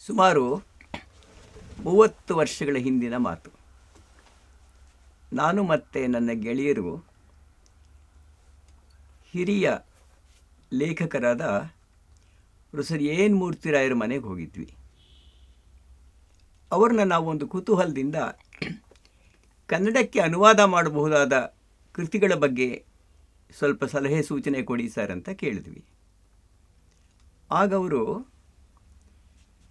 ಸುಮಾರು 30 ವರ್ಷಗಳ ಹಿಂದಿನ ಮಾತು. ನಾನು ಮತ್ತು ನನ್ನ ಗೆಳೆಯರು ಹಿರಿಯ ಲೇಖಕರಾದ ಪ್ರೊಫೆಸರ್ ಎನ್ ಮೂರ್ತಿರಾಯರ ಮನೆಗೆ ಹೋಗಿದ್ವಿ. ಅವ್ರನ್ನ ನಾವು ಒಂದು ಕುತೂಹಲದಿಂದ ಕನ್ನಡಕ್ಕೆ ಅನುವಾದ ಮಾಡಬಹುದಾದ ಕೃತಿಗಳ ಬಗ್ಗೆ ಸ್ವಲ್ಪ ಸಲಹೆ ಸೂಚನೆ ಕೊಡಿ ಸರ್ ಅಂತ ಕೇಳಿದ್ವಿ. ಆಗ ಅವರು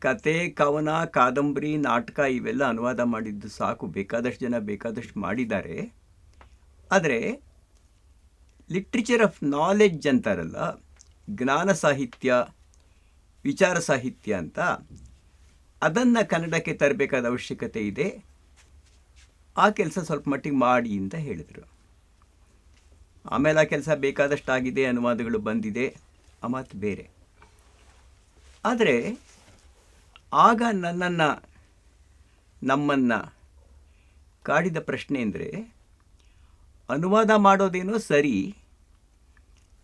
ಕತೆ, ಕವನ, ಕಾದಂಬರಿ, ನಾಟಕ ಇವೆಲ್ಲ ಅನುವಾದ ಮಾಡಿದ್ದು ಸಾಕು, ಬೇಕಾದಷ್ಟು ಜನ ಬೇಕಾದಷ್ಟು ಮಾಡಿದ್ದಾರೆ. ಆದರೆ ಲಿಟ್ರೇಚರ್ ಆಫ್ ನಾಲೆಡ್ಜ್ ಅಂತಾರಲ್ಲ, ಜ್ಞಾನ ಸಾಹಿತ್ಯ, ವಿಚಾರ ಸಾಹಿತ್ಯ ಅಂತ, ಅದನ್ನು ಕನ್ನಡಕ್ಕೆ ತರಬೇಕಾದ ಅವಶ್ಯಕತೆ ಇದೆ. ಆ ಕೆಲಸ ಸ್ವಲ್ಪ ಮಟ್ಟಿಗೆ ಮಾಡಿ ಅಂತ ಹೇಳಿದರು. ಆಮೇಲೆ ಆ ಕೆಲಸ ಬೇಕಾದಷ್ಟು ಆಗಿದೆ, ಅನುವಾದಗಳು ಬಂದಿದೆ, ಆ ಮಾತು ಬೇರೆ. ಆದರೆ ಆಗ ನಮ್ಮನ್ನು ಕಾಡಿದ ಪ್ರಶ್ನೆ ಅಂದರೆ, ಅನುವಾದ ಮಾಡೋದೇನೋ ಸರಿ,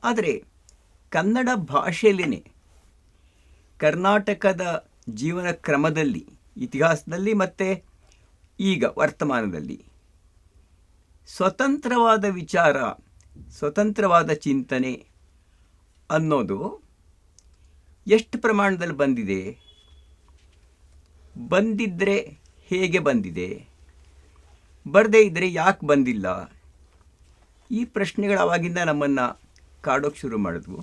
ಆದರೆ ಕನ್ನಡ ಭಾಷೆಯಲ್ಲೇ ಕರ್ನಾಟಕದ ಜೀವನ ಕ್ರಮದಲ್ಲಿ, ಇತಿಹಾಸದಲ್ಲಿ ಮತ್ತು ಈಗ ವರ್ತಮಾನದಲ್ಲಿ ಸ್ವತಂತ್ರವಾದ ವಿಚಾರ, ಸ್ವತಂತ್ರವಾದ ಚಿಂತನೆ ಅನ್ನೋದು ಎಷ್ಟು ಪ್ರಮಾಣದಲ್ಲಿ ಬಂದಿದೆ, ಬಂದಿದ್ದರೆ ಹೇಗೆ ಬಂದಿದೆ, ಬರದೇ ಇದ್ದರೆ ಯಾಕೆ ಬಂದಿಲ್ಲ, ಈ ಪ್ರಶ್ನೆಗಳು ಆವಾಗಿಂದ ನಮ್ಮನ್ನು ಕಾಡೋಕ್ಕೆ ಶುರು ಮಾಡಿದ್ವು.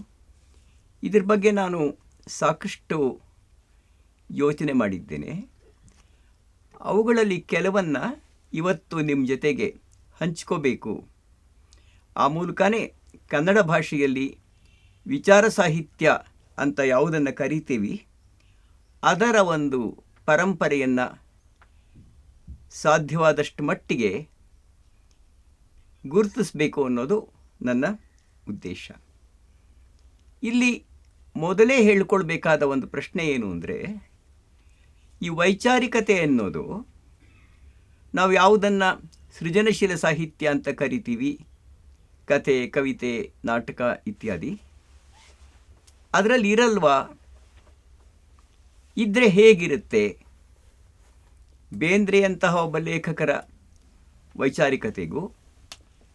ಇದ್ರ ಬಗ್ಗೆ ನಾನು ಸಾಕಷ್ಟು ಯೋಚನೆ ಮಾಡಿದ್ದೇನೆ. ಅವುಗಳಲ್ಲಿ ಕೆಲವನ್ನು ಇವತ್ತು ನಿಮ್ಮ ಜೊತೆಗೆ ಹಂಚ್ಕೋಬೇಕು. ಆ ಮೂಲಕನೇ ಕನ್ನಡ ಭಾಷೆಯಲ್ಲಿ ವಿಚಾರ ಸಾಹಿತ್ಯ ಅಂತ ಯಾವುದನ್ನು ಕರಿತೀವಿ, ಅದರ ಒಂದು ಪರಂಪರೆಯನ್ನು ಸಾಧ್ಯವಾದಷ್ಟು ಮಟ್ಟಿಗೆ ಗುರುತಿಸಬೇಕು ಅನ್ನೋದು ನನ್ನ ಉದ್ದೇಶ. ಇಲ್ಲಿ ಮೊದಲೇ ಹೇಳಿಕೊಳ್ಬೇಕಾದ ಒಂದು ಪ್ರಶ್ನೆ ಏನು ಅಂದರೆ, ಈ ವೈಚಾರಿಕತೆ ಅನ್ನೋದು ನಾವು ಯಾವುದನ್ನು ಸೃಜನಶೀಲ ಸಾಹಿತ್ಯ ಅಂತ ಕರಿತೀವಿ, ಕತೆ, ಕವಿತೆ, ನಾಟಕ ಇತ್ಯಾದಿ, ಅದರಲ್ಲಿ ಇರಲ್ವಾ? ಇದ್ದರೆ ಹೇಗಿರುತ್ತೆ? ಬೇಂದ್ರೆಯಂತಹ ಒಬ್ಬ ಲೇಖಕರ ವೈಚಾರಿಕತೆಗೂ,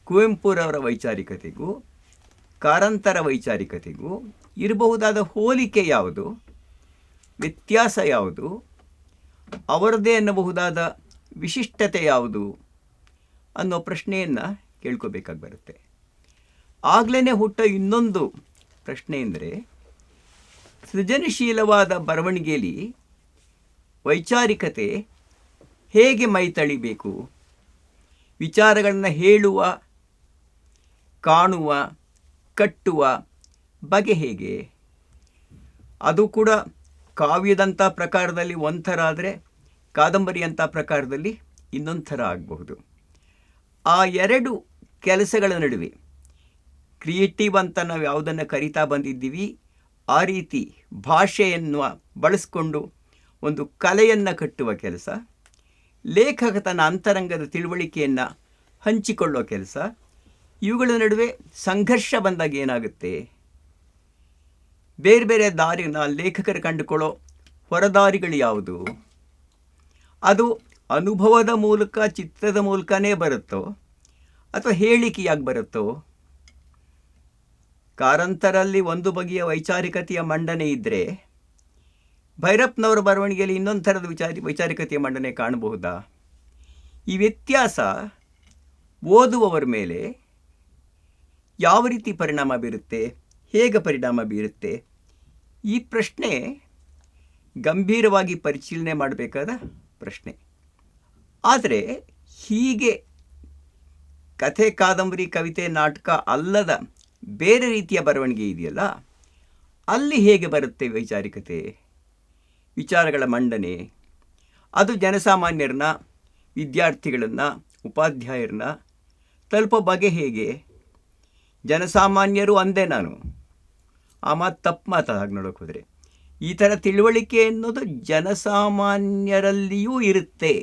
ಕುವೆಂಪುರವರ ವೈಚಾರಿಕತೆಗೂ, ಕಾರಂತರ ವೈಚಾರಿಕತೆಗೂ ಇರಬಹುದಾದ ಹೋಲಿಕೆ ಯಾವುದು, ವ್ಯತ್ಯಾಸ ಯಾವುದು, ಅವರದೇ ಅನ್ನಬಹುದಾದ ವಿಶಿಷ್ಟತೆ ಯಾವುದು ಅನ್ನೋ ಪ್ರಶ್ನೆಯನ್ನು ಕೇಳ್ಕೋಬೇಕಾಗಿ ಬರುತ್ತೆ. ಆಗಲೇ ಹುಟ್ಟೋ ಇನ್ನೊಂದು ಪ್ರಶ್ನೆ ಅಂದರೆ, ಸೃಜನಶೀಲವಾದ ಬರವಣಿಗೆಯಲ್ಲಿ ವೈಚಾರಿಕತೆ ಹೇಗೆ ಮೈತಳಿಬೇಕು? ವಿಚಾರಗಳನ್ನು ಹೇಳುವ, ಕಾಣುವ, ಕಟ್ಟುವ ಬಗೆ ಹೇಗೆ? ಅದು ಕೂಡ ಕಾವ್ಯದಂಥ ಪ್ರಕಾರದಲ್ಲಿ ಒಂಥರ ಆದರೆ, ಕಾದಂಬರಿಯಂಥ ಪ್ರಕಾರದಲ್ಲಿ ಇನ್ನೊಂದು ಥರ ಆಗಬಹುದು. ಆ ಎರಡು ಕೆಲಸಗಳ ನಡುವೆ ಕ್ರಿಯೇಟಿವ್ ಅಂತ ನಾವು ಯಾವುದನ್ನು ಕರಿತಾ ಬಂದಿದ್ದೀವಿ, ಆ ರೀತಿ ಭಾಷೆಯನ್ನು ಬಳಸ್ಕೊಂಡು ಒಂದು ಕಲೆಯನ್ನು ಕಟ್ಟುವ ಕೆಲಸ, ಲೇಖಕ ತನ್ನ ಅಂತರಂಗದ ತಿಳುವಳಿಕೆಯನ್ನು ಹಂಚಿಕೊಳ್ಳೋ ಕೆಲಸ, ಇವುಗಳ ನಡುವೆ ಸಂಘರ್ಷ ಬಂದಾಗ ಏನಾಗುತ್ತೆ? ಬೇರೆ ಬೇರೆ ದಾರಿನ ಲೇಖಕರು ಕಂಡುಕೊಳ್ಳೋ ಹೊರದಾರಿಗಳು ಯಾವುದು? ಅದು ಅನುಭವದ ಮೂಲಕ, ಚಿತ್ರದ ಮೂಲಕನೇ ಬರುತ್ತೋ ಅಥವಾ ಹೇಳಿಕೆಯಾಗಿ ಬರುತ್ತೋ? ಕಾರಂತರಲ್ಲಿ ಒಂದು ಬಗೆಯ ವೈಚಾರಿಕತೆಯ ಮಂಡನೆ ಇದ್ದರೆ, ಭೈರಪ್ಪನವರ ಬರವಣಿಗೆಯಲ್ಲಿ ಇನ್ನೊಂದು ಥರದ ವೈಚಾರಿಕತೆಯ ಮಂಡನೆ ಕಾಣಬಹುದಾ? ಈ ವ್ಯತ್ಯಾಸ ಓದುವವರ ಮೇಲೆ ಯಾವ ರೀತಿ ಪರಿಣಾಮ ಬೀರುತ್ತೆ, ಹೇಗೆ ಪರಿಣಾಮ ಬೀರುತ್ತೆ? ಈ ಪ್ರಶ್ನೆ ಗಂಭೀರವಾಗಿ ಪರಿಶೀಲನೆ ಮಾಡಬೇಕಾದ ಪ್ರಶ್ನೆ. ಆದರೆ ಹೀಗೆ ಕಥೆ, ಕಾದಂಬರಿ, ಕವಿತೆ, ನಾಟಕ ಅಲ್ಲದ ಬೇರೆ ರೀತಿಯ ಬರವಣಿಗೆ ಇದೆಯಲ್ಲ, ಅಲ್ಲಿ ಹೇಗೆ ಬರುತ್ತೆ ವೈಚಾರಿಕತೆ, ವಿಚಾರಗಳ ಮಂಡನೆ? ಅದು ಜನಸಾಮಾನ್ಯರನ್ನ, ವಿದ್ಯಾರ್ಥಿಗಳನ್ನು, ಉಪಾಧ್ಯಾಯರನ್ನ ತಲುಪೋ ಬಗೆ ಹೇಗೆ? ಜನಸಾಮಾನ್ಯರು ಅಂದೆ ನಾನು, ಆ ಮಾತು ತಪ್ಪು ಮಾತು. ಹಾಗೆ ನೋಡೋಕೆ ಹೋದರೆ ಈ ಥರ ತಿಳುವಳಿಕೆ ಅನ್ನೋದು ಜನಸಾಮಾನ್ಯರಲ್ಲಿಯೂ ಇರುತ್ತೆ.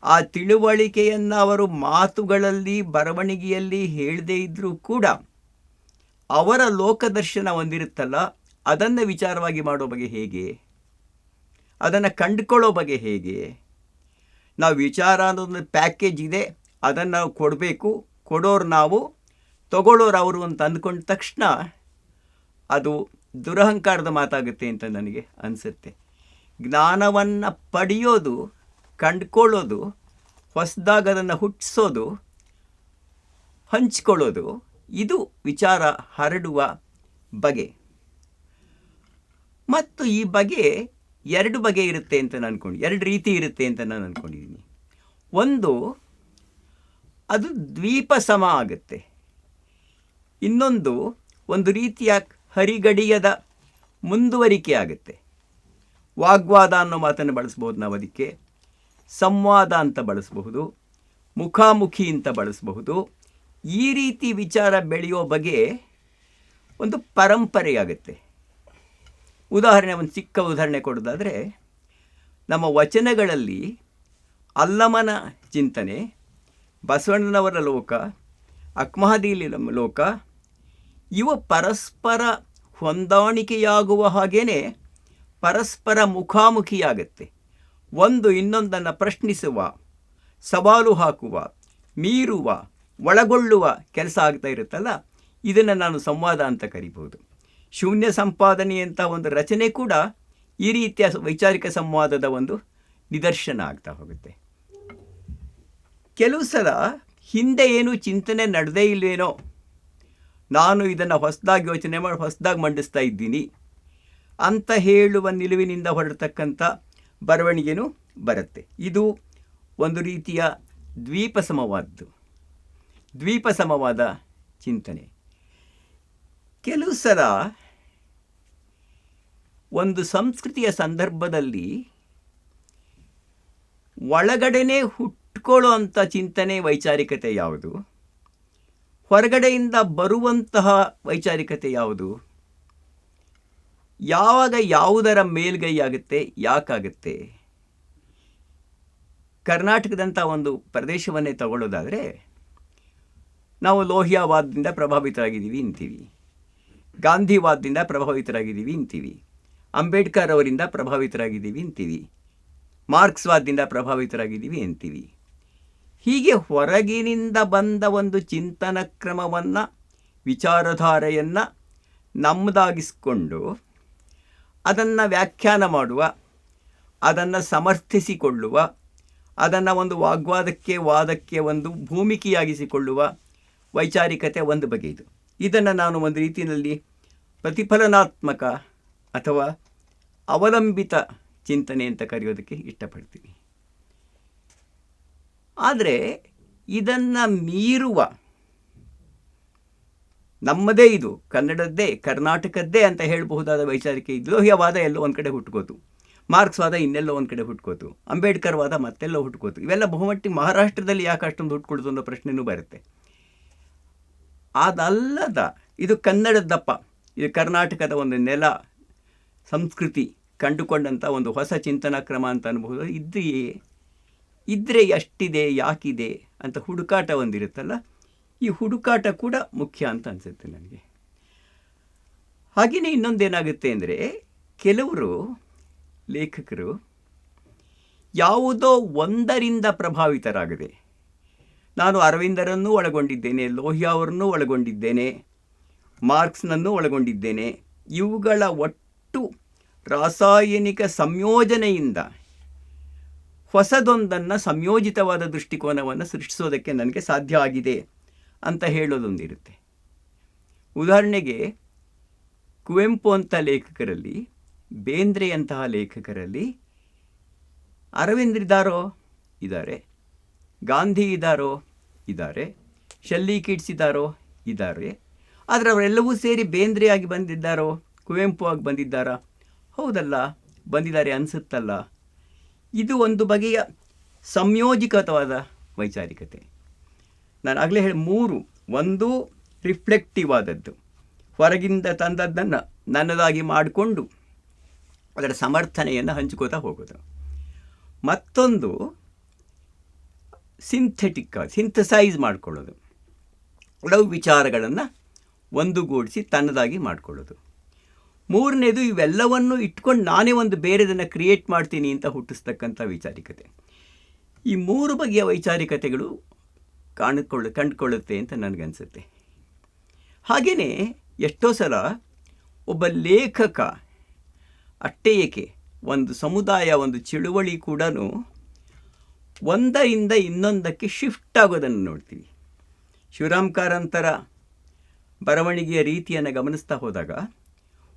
ಆ ತಿಳುವಳಿಕೆಯನ್ನು ಅವರು ಮಾತುಗಳಲ್ಲಿ, ಬರವಣಿಗೆಯಲ್ಲಿ ಹೇಳದೇ ಇದ್ದರೂ ಕೂಡ ಅವರ ಲೋಕದರ್ಶನ ಹೊಂದಿರುತ್ತಲ್ಲ, ಅದನ್ನು ವಿಚಾರವಾಗಿ ಮಾಡೋ ಬಗೆ ಹೇಗೆ? ಅದನ್ನು ಕಂಡುಕೊಳ್ಳೋ ಬಗೆ ಹೇಗೆ? ನಾವು ವಿಚಾರ ಅನ್ನೋದೊಂದು ಪ್ಯಾಕೇಜ್ ಇದೆ, ಅದನ್ನು ನಾವು ಕೊಡಬೇಕು, ಕೊಡೋರು ನಾವು, ತಗೊಳ್ಳೋರು ಅವರು ಅಂತ ಅಂದ್ಕೊಂಡ ತಕ್ಷಣ ಅದು ದುರಹಂಕಾರದ ಮಾತಾಗುತ್ತೆ ಅಂತ ನನಗೆ ಅನಿಸುತ್ತೆ. ಜ್ಞಾನವನ್ನು ಪಡೆಯೋದು, ಕಂಡುಕೊಳ್ಳೋದು, ಹೊಸದಾಗಿ ಅದನ್ನು ಹುಟ್ಟಿಸೋದು, ಹಂಚ್ಕೊಳ್ಳೋದು, ಇದು ವಿಚಾರ ಹರಡುವ ಬಗೆ. ಮತ್ತು ಈ ಬಗೆ 2 ಬಗೆ ಇರುತ್ತೆ ಅಂತ ನಾನು ಅಂದ್ಕೊಂಡು, 2 ರೀತಿ ಇರುತ್ತೆ ಅಂತ ನಾನು ಅಂದ್ಕೊಂಡಿದ್ದೀನಿ. ಒಂದು, ಅದು ದ್ವೀಪ ಸಮ ಆಗುತ್ತೆ. ಇನ್ನೊಂದು ಒಂದು ರೀತಿಯ ಹರಿಗಡಿಯದ ಮುಂದುವರಿಕೆ ಆಗುತ್ತೆ. ವಾಗ್ವಾದ ಅನ್ನೋ ಮಾತನ್ನು ಬಳಸ್ಬೋದು ನಾವು, ಅದಕ್ಕೆ ಸಂವಾದ ಅಂತ ಬಳಸಬಹುದು, ಮುಖಾಮುಖಿ ಅಂತ ಬಳಸಬಹುದು. ಈ ರೀತಿ ವಿಚಾರ ಬೆಳೆಯೋ ಬಗೆ ಒಂದು ಪರಂಪರೆಯಾಗುತ್ತೆ. ಉದಾಹರಣೆ, ಒಂದು ಚಿಕ್ಕ ಉದಾಹರಣೆ ಕೊಡೋದಾದರೆ, ನಮ್ಮ ವಚನಗಳಲ್ಲಿ ಅಲ್ಲಮನ ಚಿಂತನೆ, ಬಸವಣ್ಣನವರ ಲೋಕ, ಅಕ್ಮಹದೀಲಿ ಲೋಕ, ಇವು ಪರಸ್ಪರ ಹೊಂದಾಣಿಕೆಯಾಗುವ ಹಾಗೇ ಪರಸ್ಪರ ಮುಖಾಮುಖಿಯಾಗತ್ತೆ. ಒಂದು ಇನ್ನೊಂದನ್ನು ಪ್ರಶ್ನಿಸುವ, ಸವಾಲು ಹಾಕುವ, ಮೀರುವ, ಒಳಗೊಳ್ಳುವ ಕೆಲಸ ಆಗ್ತಾ ಇರುತ್ತಲ್ಲ, ಇದನ್ನು ನಾನು ಸಂವಾದ ಅಂತ ಕರಿಬೋದು. ಶೂನ್ಯ ಸಂಪಾದನೆ ಅಂತ ಒಂದು ರಚನೆ ಕೂಡ ಈ ರೀತಿಯ ವೈಚಾರಿಕ ಸಂವಾದದ ಒಂದು ನಿದರ್ಶನ ಆಗ್ತಾ ಹೋಗುತ್ತೆ. ಕೆಲವು ಸಲ ಹಿಂದೆ ಏನು ಚಿಂತನೆ ನಡೆದೇ ಇಲ್ವೇನೋ, ನಾನು ಇದನ್ನು ಹೊಸದಾಗಿ ಯೋಚನೆ ಮಾಡಿ ಹೊಸದಾಗಿ ಮಂಡಿಸ್ತಾ ಇದ್ದೀನಿ ಅಂತ ಹೇಳುವ ನಿಲುವಿನಿಂದ ಹೊರಡ್ತಕ್ಕಂಥ ಬರವಣಿಗೆನೂ ಬರುತ್ತೆ. ಇದು ಒಂದು ರೀತಿಯ ದ್ವೀಪ ಸಮವಾದ ಚಿಂತನೆ. ಕೆಲವು ಸಲ ಒಂದು ಸಂಸ್ಕೃತಿಯ ಸಂದರ್ಭದಲ್ಲಿ ಒಳಗಡೆನೇ ಹುಟ್ಕೊಳ್ಳೋ ಅಂಥ ಚಿಂತನೆ ವೈಚಾರಿಕತೆ ಯಾವುದು, ಹೊರಗಡೆಯಿಂದ ಬರುವಂತಹ ವೈಚಾರಿಕತೆ ಯಾವುದು, ಯಾವಾಗ ಯಾವುದರ ಮೇಲ್ಗೈ ಆಗುತ್ತೆ, ಯಾಕಾಗುತ್ತೆ? ಕರ್ನಾಟಕದಂಥ ಒಂದು ಪ್ರದೇಶವನ್ನೇ ತಗೊಳ್ಳೋದಾದರೆ, ನಾವು ಲೋಹಿಯಾವಾದದಿಂದ ಪ್ರಭಾವಿತರಾಗಿದ್ದೀವಿ ಅಂತೀವಿ, ಗಾಂಧಿವಾದದಿಂದ ಪ್ರಭಾವಿತರಾಗಿದ್ದೀವಿ ಅಂತೀವಿ, ಅಂಬೇಡ್ಕರ್ ಅವರಿಂದ ಪ್ರಭಾವಿತರಾಗಿದ್ದೀವಿ ಅಂತೀವಿ, ಮಾರ್ಕ್ಸ್ವಾದದಿಂದ ಪ್ರಭಾವಿತರಾಗಿದ್ದೀವಿ ಅಂತೀವಿ. ಹೀಗೆ ಹೊರಗಿನಿಂದ ಬಂದ ಒಂದು ಚಿಂತನ ಕ್ರಮವನ್ನು, ವಿಚಾರಧಾರೆಯನ್ನು ನಮ್ಮದಾಗಿಸ್ಕೊಂಡು ಅದನ್ನು ವ್ಯಾಖ್ಯಾನ ಮಾಡುವ, ಅದನ್ನು ಸಮರ್ಥಿಸಿಕೊಳ್ಳುವ, ಅದನ್ನು ಒಂದು ವಾದಕ್ಕೆ ಒಂದು ಭೂಮಿಕೆಯಾಗಿಸಿಕೊಳ್ಳುವ ವೈಚಾರಿಕತೆ ಒಂದು ಬಗೆ. ಇದನ್ನು ನಾನು ಒಂದು ರೀತಿಯಲ್ಲಿ ಪ್ರತಿಫಲನಾತ್ಮಕ ಅಥವಾ ಅವಲಂಬಿತ ಚಿಂತನೆ ಅಂತ ಕರೆಯೋದಕ್ಕೆ ಇಷ್ಟಪಡ್ತೀನಿ. ಆದರೆ ಇದನ್ನು ಮೀರುವ, ನಮ್ಮದೇ ಇದು ಕನ್ನಡದ್ದೇ, ಕರ್ನಾಟಕದ್ದೇ ಅಂತ ಹೇಳಬಹುದಾದ ವೈಚಾರಿಕೆ ಲೋಹಿಯವಾದ ಎಲ್ಲೋ ಒಂದು ಕಡೆ ಹುಟ್ಕೋತು, ಮಾರ್ಕ್ಸ್ವಾದ ಇನ್ನೆಲ್ಲೋ ಒಂದು ಕಡೆ ಹುಟ್ಕೋತು, ಅಂಬೇಡ್ಕರ್ ವಾದ ಮತ್ತೆಲ್ಲೋ ಹುಟ್ಕೋತು. ಇವೆಲ್ಲ ಬಹುಮಟ್ಟಿಗೆ ಮಹಾರಾಷ್ಟ್ರದಲ್ಲಿ ಯಾಕೆ ಅಷ್ಟೊಂದು ಹುಟ್ಕೊಳ್ತು ಅನ್ನೋ ಪ್ರಶ್ನೆಯೂ ಬರುತ್ತೆ. ಅದಲ್ಲದ, ಇದು ಕನ್ನಡದಪ್ಪ, ಇದು ಕರ್ನಾಟಕದ ಒಂದು ನೆಲ, ಸಂಸ್ಕೃತಿ ಕಂಡುಕೊಂಡಂಥ ಒಂದು ಹೊಸ ಚಿಂತನಾ ಕ್ರಮ ಅಂತ ಅನ್ಬಹುದು. ಇದ್ದರೆ ಎಷ್ಟಿದೆ, ಯಾಕಿದೆ ಅಂತ ಹುಡುಕಾಟ ಒಂದಿರುತ್ತಲ್ಲ, ಈ ಹುಡುಕಾಟ ಕೂಡ ಮುಖ್ಯ ಅಂತ ಅನಿಸುತ್ತೆ ನನಗೆ. ಹಾಗೆಯೇ ಇನ್ನೊಂದೇನಾಗುತ್ತೆ ಅಂದರೆ, ಕೆಲವರು ಲೇಖಕರು ಯಾವುದೋ ಒಂದರಿಂದ ಪ್ರಭಾವಿತರಾಗದೆ, ನಾನು ಅರವಿಂದರನ್ನೂ ಒಳಗೊಂಡಿದ್ದೇನೆ, ಲೋಹಿಯಾ ಅವರನ್ನೂ ಒಳಗೊಂಡಿದ್ದೇನೆ, ಮಾರ್ಕ್ಸ್ನನ್ನೂ ಒಳಗೊಂಡಿದ್ದೇನೆ, ಇವುಗಳ ಒಟ್ಟು ರಾಸಾಯನಿಕ ಸಂಯೋಜನೆಯಿಂದ ಹೊಸದೊಂದನ್ನು, ಸಂಯೋಜಿತವಾದ ದೃಷ್ಟಿಕೋನವನ್ನು ಸೃಷ್ಟಿಸೋದಕ್ಕೆ ನನಗೆ ಸಾಧ್ಯ ಆಗಿದೆ ಅಂತ ಹೇಳೋದೊಂದಿರುತ್ತೆ. ಉದಾಹರಣೆಗೆ, ಕುವೆಂಪು ಅಂಥ ಲೇಖಕರಲ್ಲಿ, ಬೇಂದ್ರೆಯಂತಹ ಲೇಖಕರಲ್ಲಿ ಅರವಿಂದ್ರಿದ್ದಾರೋ? ಇದ್ದಾರೆ. ಗಾಂಧಿ ಇದ್ದಾರೋ? ಇದ್ದಾರೆ. ಶೆಲ್ಲಿ ಕಿಟ್ಸ್ ಇದ್ದಾರೋ? ಇದ್ದಾರೆ. ಆದರೆ ಅವರೆಲ್ಲವೂ ಸೇರಿ ಬೇಂದ್ರೆಯಾಗಿ ಬಂದಿದ್ದಾರೋ, ಕುವೆಂಪು ಆಗಿ ಬಂದಿದ್ದಾರಾ? ಹೌದಲ್ಲ, ಬಂದಿದ್ದಾರೆ ಅನಿಸುತ್ತಲ್ಲ. ಇದು ಒಂದು ಬಗೆಯ ಸಂಯೋಜಿತವಾದ ವೈಚಾರಿಕತೆ. ನಾನು ಆಗಲೇ ಹೇಳಿ 3. ಒಂದು ರಿಫ್ಲೆಕ್ಟಿವ್ ಆದದ್ದು, ಹೊರಗಿಂದ ತಂದದ್ದನ್ನು ನನ್ನದಾಗಿ ಮಾಡಿಕೊಂಡು ಅದರ ಸಮರ್ಥನೆಯನ್ನು ಹಂಚ್ಕೋತಾ ಹೋಗೋದು. ಮತ್ತೊಂದು ಸಿಂಥಸೈಸ್ ಮಾಡಿಕೊಳ್ಳೋದು, ಕೆಲವು ವಿಚಾರಗಳನ್ನು ಒಂದುಗೂಡಿಸಿ ತನ್ನದಾಗಿ ಮಾಡಿಕೊಳ್ಳೋದು. ಮೂರನೇದು ಇವೆಲ್ಲವನ್ನು ಇಟ್ಕೊಂಡು ನಾನೇ ಒಂದು ಬೇರೆದನ್ನು ಕ್ರಿಯೇಟ್ ಮಾಡ್ತೀನಿ ಅಂತ ಹುಟ್ಟಿಸ್ತಕ್ಕಂಥ ವೈಚಾರಿಕತೆ. ಈ ಮೂರು ಬಗೆಯ ವೈಚಾರಿಕತೆಗಳು ಕಂಡುಕೊಳ್ಳುತ್ತೆ ಅಂತ ನನಗನ್ಸುತ್ತೆ. ಹಾಗೆಯೇ ಎಷ್ಟೋ ಸಲ ಒಬ್ಬ ಲೇಖಕ ಅಷ್ಟೇ ಏಕೆ ಒಂದು ಸಮುದಾಯ, ಒಂದು ಚಳುವಳಿ ಕೂಡ ಒಂದರಿಂದ ಇನ್ನೊಂದಕ್ಕೆ ಶಿಫ್ಟ್ ಆಗೋದನ್ನು ನೋಡ್ತೀವಿ. ಶಿವರಾಮ್ ಕಾರಂತರ ಬರವಣಿಗೆಯ ರೀತಿಯನ್ನು ಗಮನಿಸ್ತಾ ಹೋದಾಗ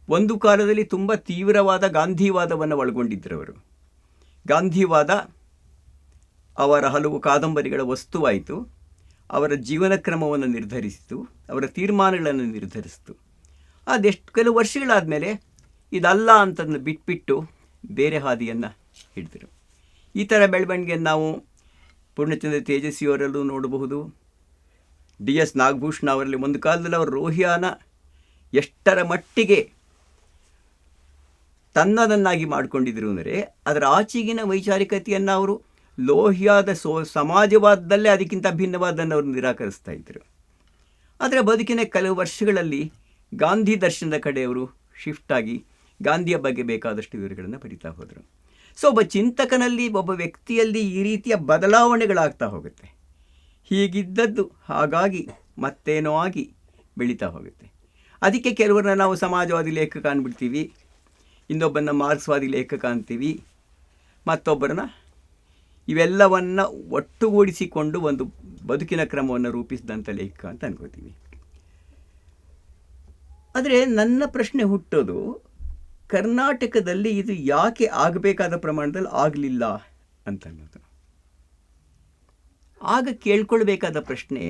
ಒಂದು ಕಾಲದಲ್ಲಿ ತುಂಬ ತೀವ್ರವಾದ ಗಾಂಧಿವಾದವನ್ನು ಒಳಗೊಂಡಿದ್ದರು ಅವರು. ಗಾಂಧಿವಾದ ಅವರ ಹಲವು ಕಾದಂಬರಿಗಳ ವಸ್ತುವಾಯಿತು, ಅವರ ಜೀವನ ಕ್ರಮವನ್ನು ನಿರ್ಧರಿಸಿತು, ಅವರ ತೀರ್ಮಾನಗಳನ್ನು ನಿರ್ಧರಿಸಿತು. ಅದೆಷ್ಟು ಕೆಲವು ವರ್ಷಗಳಾದ ಮೇಲೆ ಇದಲ್ಲ ಅಂತಂದು ಬಿಟ್ಬಿಟ್ಟು ಬೇರೆ ಹಾದಿಯನ್ನು ಹಿಡಿದರು. ಈ ಥರ ಬೆಳವಣಿಗೆಯನ್ನು ನಾವು ಪೂರ್ಣಚಂದ್ರ ತೇಜಸ್ವಿಯವರಲ್ಲೂ ನೋಡಬಹುದು. DS ನಾಗಭೂಷಣ ಅವರಲ್ಲಿ ಒಂದು ಕಾಲದಲ್ಲಿ ಅವರು ರೋಹಿಯಾನ ಎಷ್ಟರ ಮಟ್ಟಿಗೆ ತನ್ನದನ್ನಾಗಿ ಮಾಡಿಕೊಂಡಿದ್ರು ಅಂದರೆ ಅದರ ಆಚೆಗಿನ ವೈಚಾರಿಕತೆಯನ್ನು ಅವರು ಲೋಹಿಯಾದ ಸಮಾಜವಾದದಲ್ಲೇ ಅದಕ್ಕಿಂತ ಭಿನ್ನವಾದನ್ನು ಅವರು ನಿರಾಕರಿಸ್ತಾ ಇದ್ದರು. ಆದರೆ ಬದುಕಿನ ಕೆಲವು ವರ್ಷಗಳಲ್ಲಿ ಗಾಂಧಿ ದರ್ಶನದ ಕಡೆ ಅವರು ಶಿಫ್ಟ್ ಆಗಿ ಗಾಂಧಿಯ ಬಗ್ಗೆ ಬೇಕಾದಷ್ಟು ವಿವರಗಳನ್ನು ಬರೀತಾ ಹೋದರು. ಸೊ ಒಬ್ಬ ಚಿಂತಕನಲ್ಲಿ, ಒಬ್ಬ ವ್ಯಕ್ತಿಯಲ್ಲಿ ಈ ರೀತಿಯ ಬದಲಾವಣೆಗಳಾಗ್ತಾ ಹೋಗುತ್ತೆ. ಹೀಗಿದ್ದದ್ದು ಹಾಗಾಗಿ ಮತ್ತೇನೋ ಆಗಿ ಬೆಳೀತಾ ಹೋಗುತ್ತೆ. ಅದಕ್ಕೆ ಕೆಲವರನ್ನ ನಾವು ಸಮಾಜವಾದಿ ಲೇಖಕ ಅಂದ್ಬಿಡ್ತೀವಿ, ಇನ್ನೊಬ್ಬನ ಮಾರ್ಕ್ಸ್ವಾದಿ ಲೇಖಕ ಅಂತೀವಿ, ಮತ್ತೊಬ್ಬರನ್ನ ಇವೆಲ್ಲವನ್ನು ಒಟ್ಟುಗೂಡಿಸಿಕೊಂಡು ಒಂದು ಬದುಕಿನ ಕ್ರಮವನ್ನು ರೂಪಿಸಿದಂಥ ಲೇಖಕ ಅಂತ ಅನ್ಕೋತೀವಿ. ಆದರೆ ನನ್ನ ಪ್ರಶ್ನೆ ಹುಟ್ಟೋದು, ಕರ್ನಾಟಕದಲ್ಲಿ ಇದು ಯಾಕೆ ಆಗಬೇಕಾದ ಪ್ರಮಾಣದಲ್ಲಿ ಆಗಲಿಲ್ಲ ಅಂತನ್ನೋದು. ಆಗ ಕೇಳ್ಕೊಳ್ಬೇಕಾದ ಪ್ರಶ್ನೆ,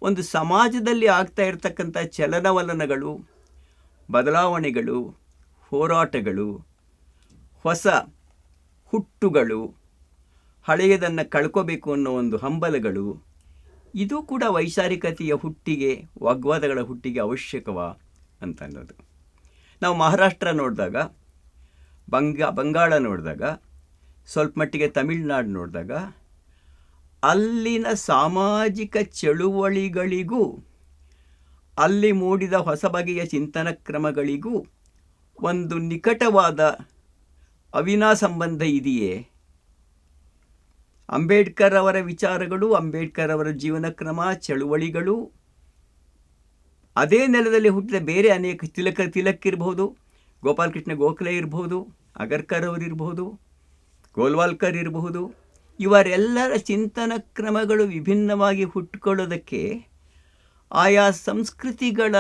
ಒಂದು ಸಮಾಜದಲ್ಲಿ ಆಗ್ತಾ ಇರತಕ್ಕಂಥ ಚಲನವಲನಗಳು, ಬದಲಾವಣೆಗಳು, ಹೋರಾಟಗಳು, ಹೊಸ ಹುಟ್ಟುಗಳು, ಹಳೆಯದನ್ನು ಕಳ್ಕೋಬೇಕು ಅನ್ನೋ ಒಂದು ಹಂಬಲಗಳು, ಇದು ಕೂಡ ವೈಚಾರಿಕತೆಯ ಹುಟ್ಟಿಗೆ, ವಾಗ್ವಾದಗಳ ಹುಟ್ಟಿಗೆ ಅವಶ್ಯಕವಾ ಅಂತ ಅನ್ನೋದು. ನಾವು ಮಹಾರಾಷ್ಟ್ರ ನೋಡಿದಾಗ, ಬಂಗಾಳ ನೋಡಿದಾಗ, ಸ್ವಲ್ಪ ಮಟ್ಟಿಗೆ ತಮಿಳುನಾಡು ನೋಡಿದಾಗ, ಅಲ್ಲಿನ ಸಾಮಾಜಿಕ ಚಳುವಳಿಗಳಿಗೂ ಅಲ್ಲಿ ಮೂಡಿದ ಹೊಸ ಬಗೆಯ ಚಿಂತನ ಕ್ರಮಗಳಿಗೂ ಒಂದು ನಿಕಟವಾದ ಅವಿನಾ ಸಂಬಂಧ ಇದೆಯೇ? ಅಂಬೇಡ್ಕರ್ ಅವರ ವಿಚಾರಗಳು, ಅಂಬೇಡ್ಕರ್ ಅವರ ಜೀವನ ಕ್ರಮ, ಚಳುವಳಿಗಳು ಅದೇ ನೆಲದಲ್ಲಿ ಹುಟ್ಟಿದ ಬೇರೆ ಅನೇಕ ತಿಲಕ್ ಇರ್ಬೋದು, ಗೋಪಾಲಕೃಷ್ಣ ಗೋಖಲೆ ಇರ್ಬೋದು, ಅಗರ್ಕರ್ ಅವರಿರ್ಬೋದು, ಗೋಲ್ವಾಲ್ಕರ್ ಇರಬಹುದು. ಇವರೆಲ್ಲರ ಚಿಂತನ ಕ್ರಮಗಳು ವಿಭಿನ್ನವಾಗಿ ಹುಟ್ಟುಕೊಳ್ಳೋದಕ್ಕೆ ಆಯಾ ಸಂಸ್ಕೃತಿಗಳ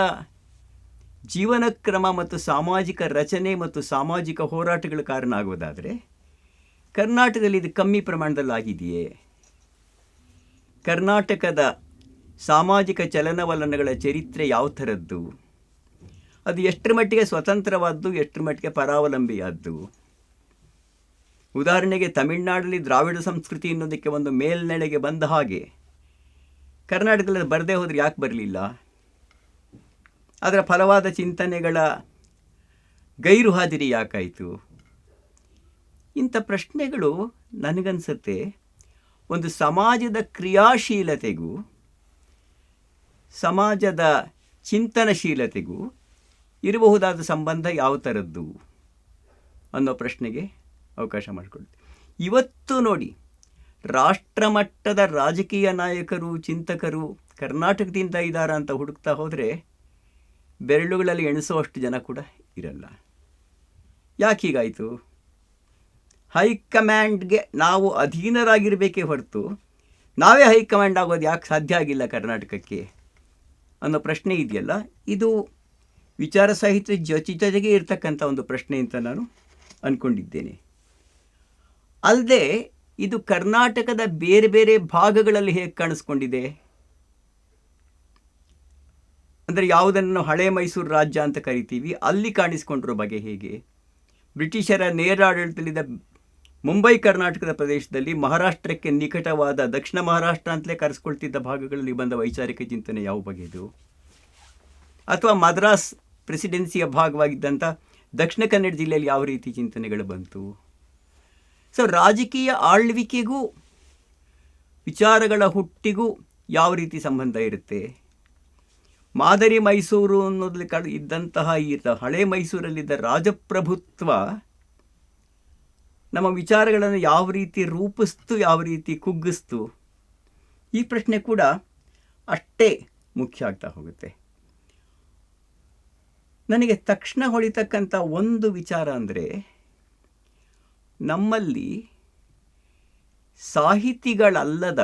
ಜೀವನ ಕ್ರಮ ಮತ್ತು ಸಾಮಾಜಿಕ ರಚನೆ ಮತ್ತು ಸಾಮಾಜಿಕ ಹೋರಾಟಗಳ ಕಾರಣ ಆಗೋದಾದರೆ, ಕರ್ನಾಟಕದಲ್ಲಿ ಇದು ಕಮ್ಮಿ ಪ್ರಮಾಣದಲ್ಲಿ ಆಗಿದೆಯೇ? ಕರ್ನಾಟಕದ ಸಾಮಾಜಿಕ ಚಲನವಲನಗಳ ಚರಿತ್ರೆ ಯಾವ ಥರದ್ದು? ಅದು ಎಷ್ಟರ ಮಟ್ಟಿಗೆ ಸ್ವತಂತ್ರವಾದ್ದು, ಎಷ್ಟರ ಮಟ್ಟಿಗೆ ಪರಾವಲಂಬಿಯಾದ್ದು? ಉದಾಹರಣೆಗೆ ತಮಿಳುನಾಡಲ್ಲಿ ದ್ರಾವಿಡ ಸಂಸ್ಕೃತಿ ಅನ್ನೋದಕ್ಕೆ ಒಂದು ಮೇಲ್ನೆಲೆಗೆ ಬಂದ ಹಾಗೆ ಕರ್ನಾಟಕದಲ್ಲಿ ಬರದೇ ಹೋದರೆ ಯಾಕೆ ಬರಲಿಲ್ಲ? ಅದರ ಫಲವಾದ ಚಿಂತನೆಗಳ ಗೈರು ಹಾಜರಿ ಯಾಕಾಯಿತು? ಇಂಥ ಪ್ರಶ್ನೆಗಳು ನನಗನ್ಸುತ್ತೆ ಒಂದು ಸಮಾಜದ ಕ್ರಿಯಾಶೀಲತೆಗೂ ಸಮಾಜದ ಚಿಂತನಶೀಲತೆಗೂ ಇರಬಹುದಾದ ಸಂಬಂಧ ಯಾವ ಥರದ್ದು ಅನ್ನೋ ಪ್ರಶ್ನೆಗೆ ಅವಕಾಶ ಮಾಡಿಕೊಡ್ತೀವಿ. ಇವತ್ತು ನೋಡಿ, ರಾಷ್ಟ್ರಮಟ್ಟದ ರಾಜಕೀಯ ನಾಯಕರು, ಚಿಂತಕರು ಕರ್ನಾಟಕದಿಂದ ಇದ್ದಾರಾ ಅಂತ ಹುಡುಕ್ತಾ ಹೋದರೆ ಬೆರಳುಗಳಲ್ಲಿ ಎಣಿಸುವಷ್ಟು ಜನ ಕೂಡ ಇರಲ್ಲ. ಯಾಕೆ ಹೀಗಾಯಿತು? ಹೈಕಮಾಂಡ್ಗೆ ನಾವು ಅಧೀನರಾಗಿರಬೇಕೇ ಹೊರತು ನಾವೇ ಹೈಕಮಾಂಡ್ ಆಗೋದು ಯಾಕೆ ಸಾಧ್ಯ ಆಗಿಲ್ಲ ಕರ್ನಾಟಕಕ್ಕೆ ಅನ್ನೋ ಪ್ರಶ್ನೆ ಇದೆಯಲ್ಲ, ಇದು ವಿಚಾರ ಸಾಹಿತ್ಯ ಜೊತೆಗೆ ಇರ್ತಕ್ಕಂಥ ಒಂದು ಪ್ರಶ್ನೆ ಅಂತ ನಾನು ಅಂದ್ಕೊಂಡಿದ್ದೇನೆ. ಅಲ್ಲದೆ ಇದು ಕರ್ನಾಟಕದ ಬೇರೆ ಬೇರೆ ಭಾಗಗಳಲ್ಲಿ ಹೇಗೆ ಕಾಣಿಸ್ಕೊಂಡಿದೆ ಅಂದರೆ, ಯಾವುದನ್ನು ಹಳೆ ಮೈಸೂರು ರಾಜ್ಯ ಅಂತ ಕರಿತೀವಿ, ಅಲ್ಲಿ ಕಾಣಿಸ್ಕೊಂಡಿರೋ ಬಗೆ ಹೇಗೆ? ಬ್ರಿಟಿಷರ ನೇರ ಆಡಳಿತದಲ್ಲಿದ್ದ ಮುಂಬೈ ಕರ್ನಾಟಕದ ಪ್ರದೇಶದಲ್ಲಿ ಮಹಾರಾಷ್ಟ್ರಕ್ಕೆ ನಿಕಟವಾದ ದಕ್ಷಿಣ ಮಹಾರಾಷ್ಟ್ರ ಅಂತಲೇ ಕರೆಸ್ಕೊಳ್ತಿದ್ದ ಭಾಗಗಳಲ್ಲಿ ಬಂದ ವೈಚಾರಿಕ ಚಿಂತನೆ ಯಾವ ಬಗೆದು? ಅಥವಾ ಮದ್ರಾಸ್ ಪ್ರೆಸಿಡೆನ್ಸಿಯ ಭಾಗವಾಗಿದ್ದಂಥ ದಕ್ಷಿಣ ಕನ್ನಡ ಜಿಲ್ಲೆಯಲ್ಲಿ ಯಾವ ರೀತಿ ಚಿಂತನೆಗಳು ಬಂತು? ಸೊ ರಾಜಕೀಯ ಆಳ್ವಿಕೆಗೂ ವಿಚಾರಗಳ ಹುಟ್ಟಿಗೂ ಯಾವ ರೀತಿ ಸಂಬಂಧ ಇರುತ್ತೆ? ಮಾದರಿ ಮೈಸೂರು ಅನ್ನೋದ್ರಲ್ಲಿ ಇದ್ದಂತಹ ಈ ಹಳೆ ಮೈಸೂರಲ್ಲಿದ್ದ ರಾಜಪ್ರಭುತ್ವ ನಮ್ಮ ವಿಚಾರಗಳನ್ನು ಯಾವ ರೀತಿ ರೂಪಿಸ್ತು, ಯಾವ ರೀತಿ ಕುಗ್ಗಿಸ್ತು, ಈ ಪ್ರಶ್ನೆ ಕೂಡ ಅಷ್ಟೇ ಮುಖ್ಯ ಆಗ್ತಾ ಹೋಗುತ್ತೆ. ನನಗೆ ತಕ್ಷಣ ಹೊಳಿತಕ್ಕಂಥ ಒಂದು ವಿಚಾರ ಅಂದರೆ, ನಮ್ಮಲ್ಲಿ ಸಾಹಿತಿಗಳಲ್ಲದ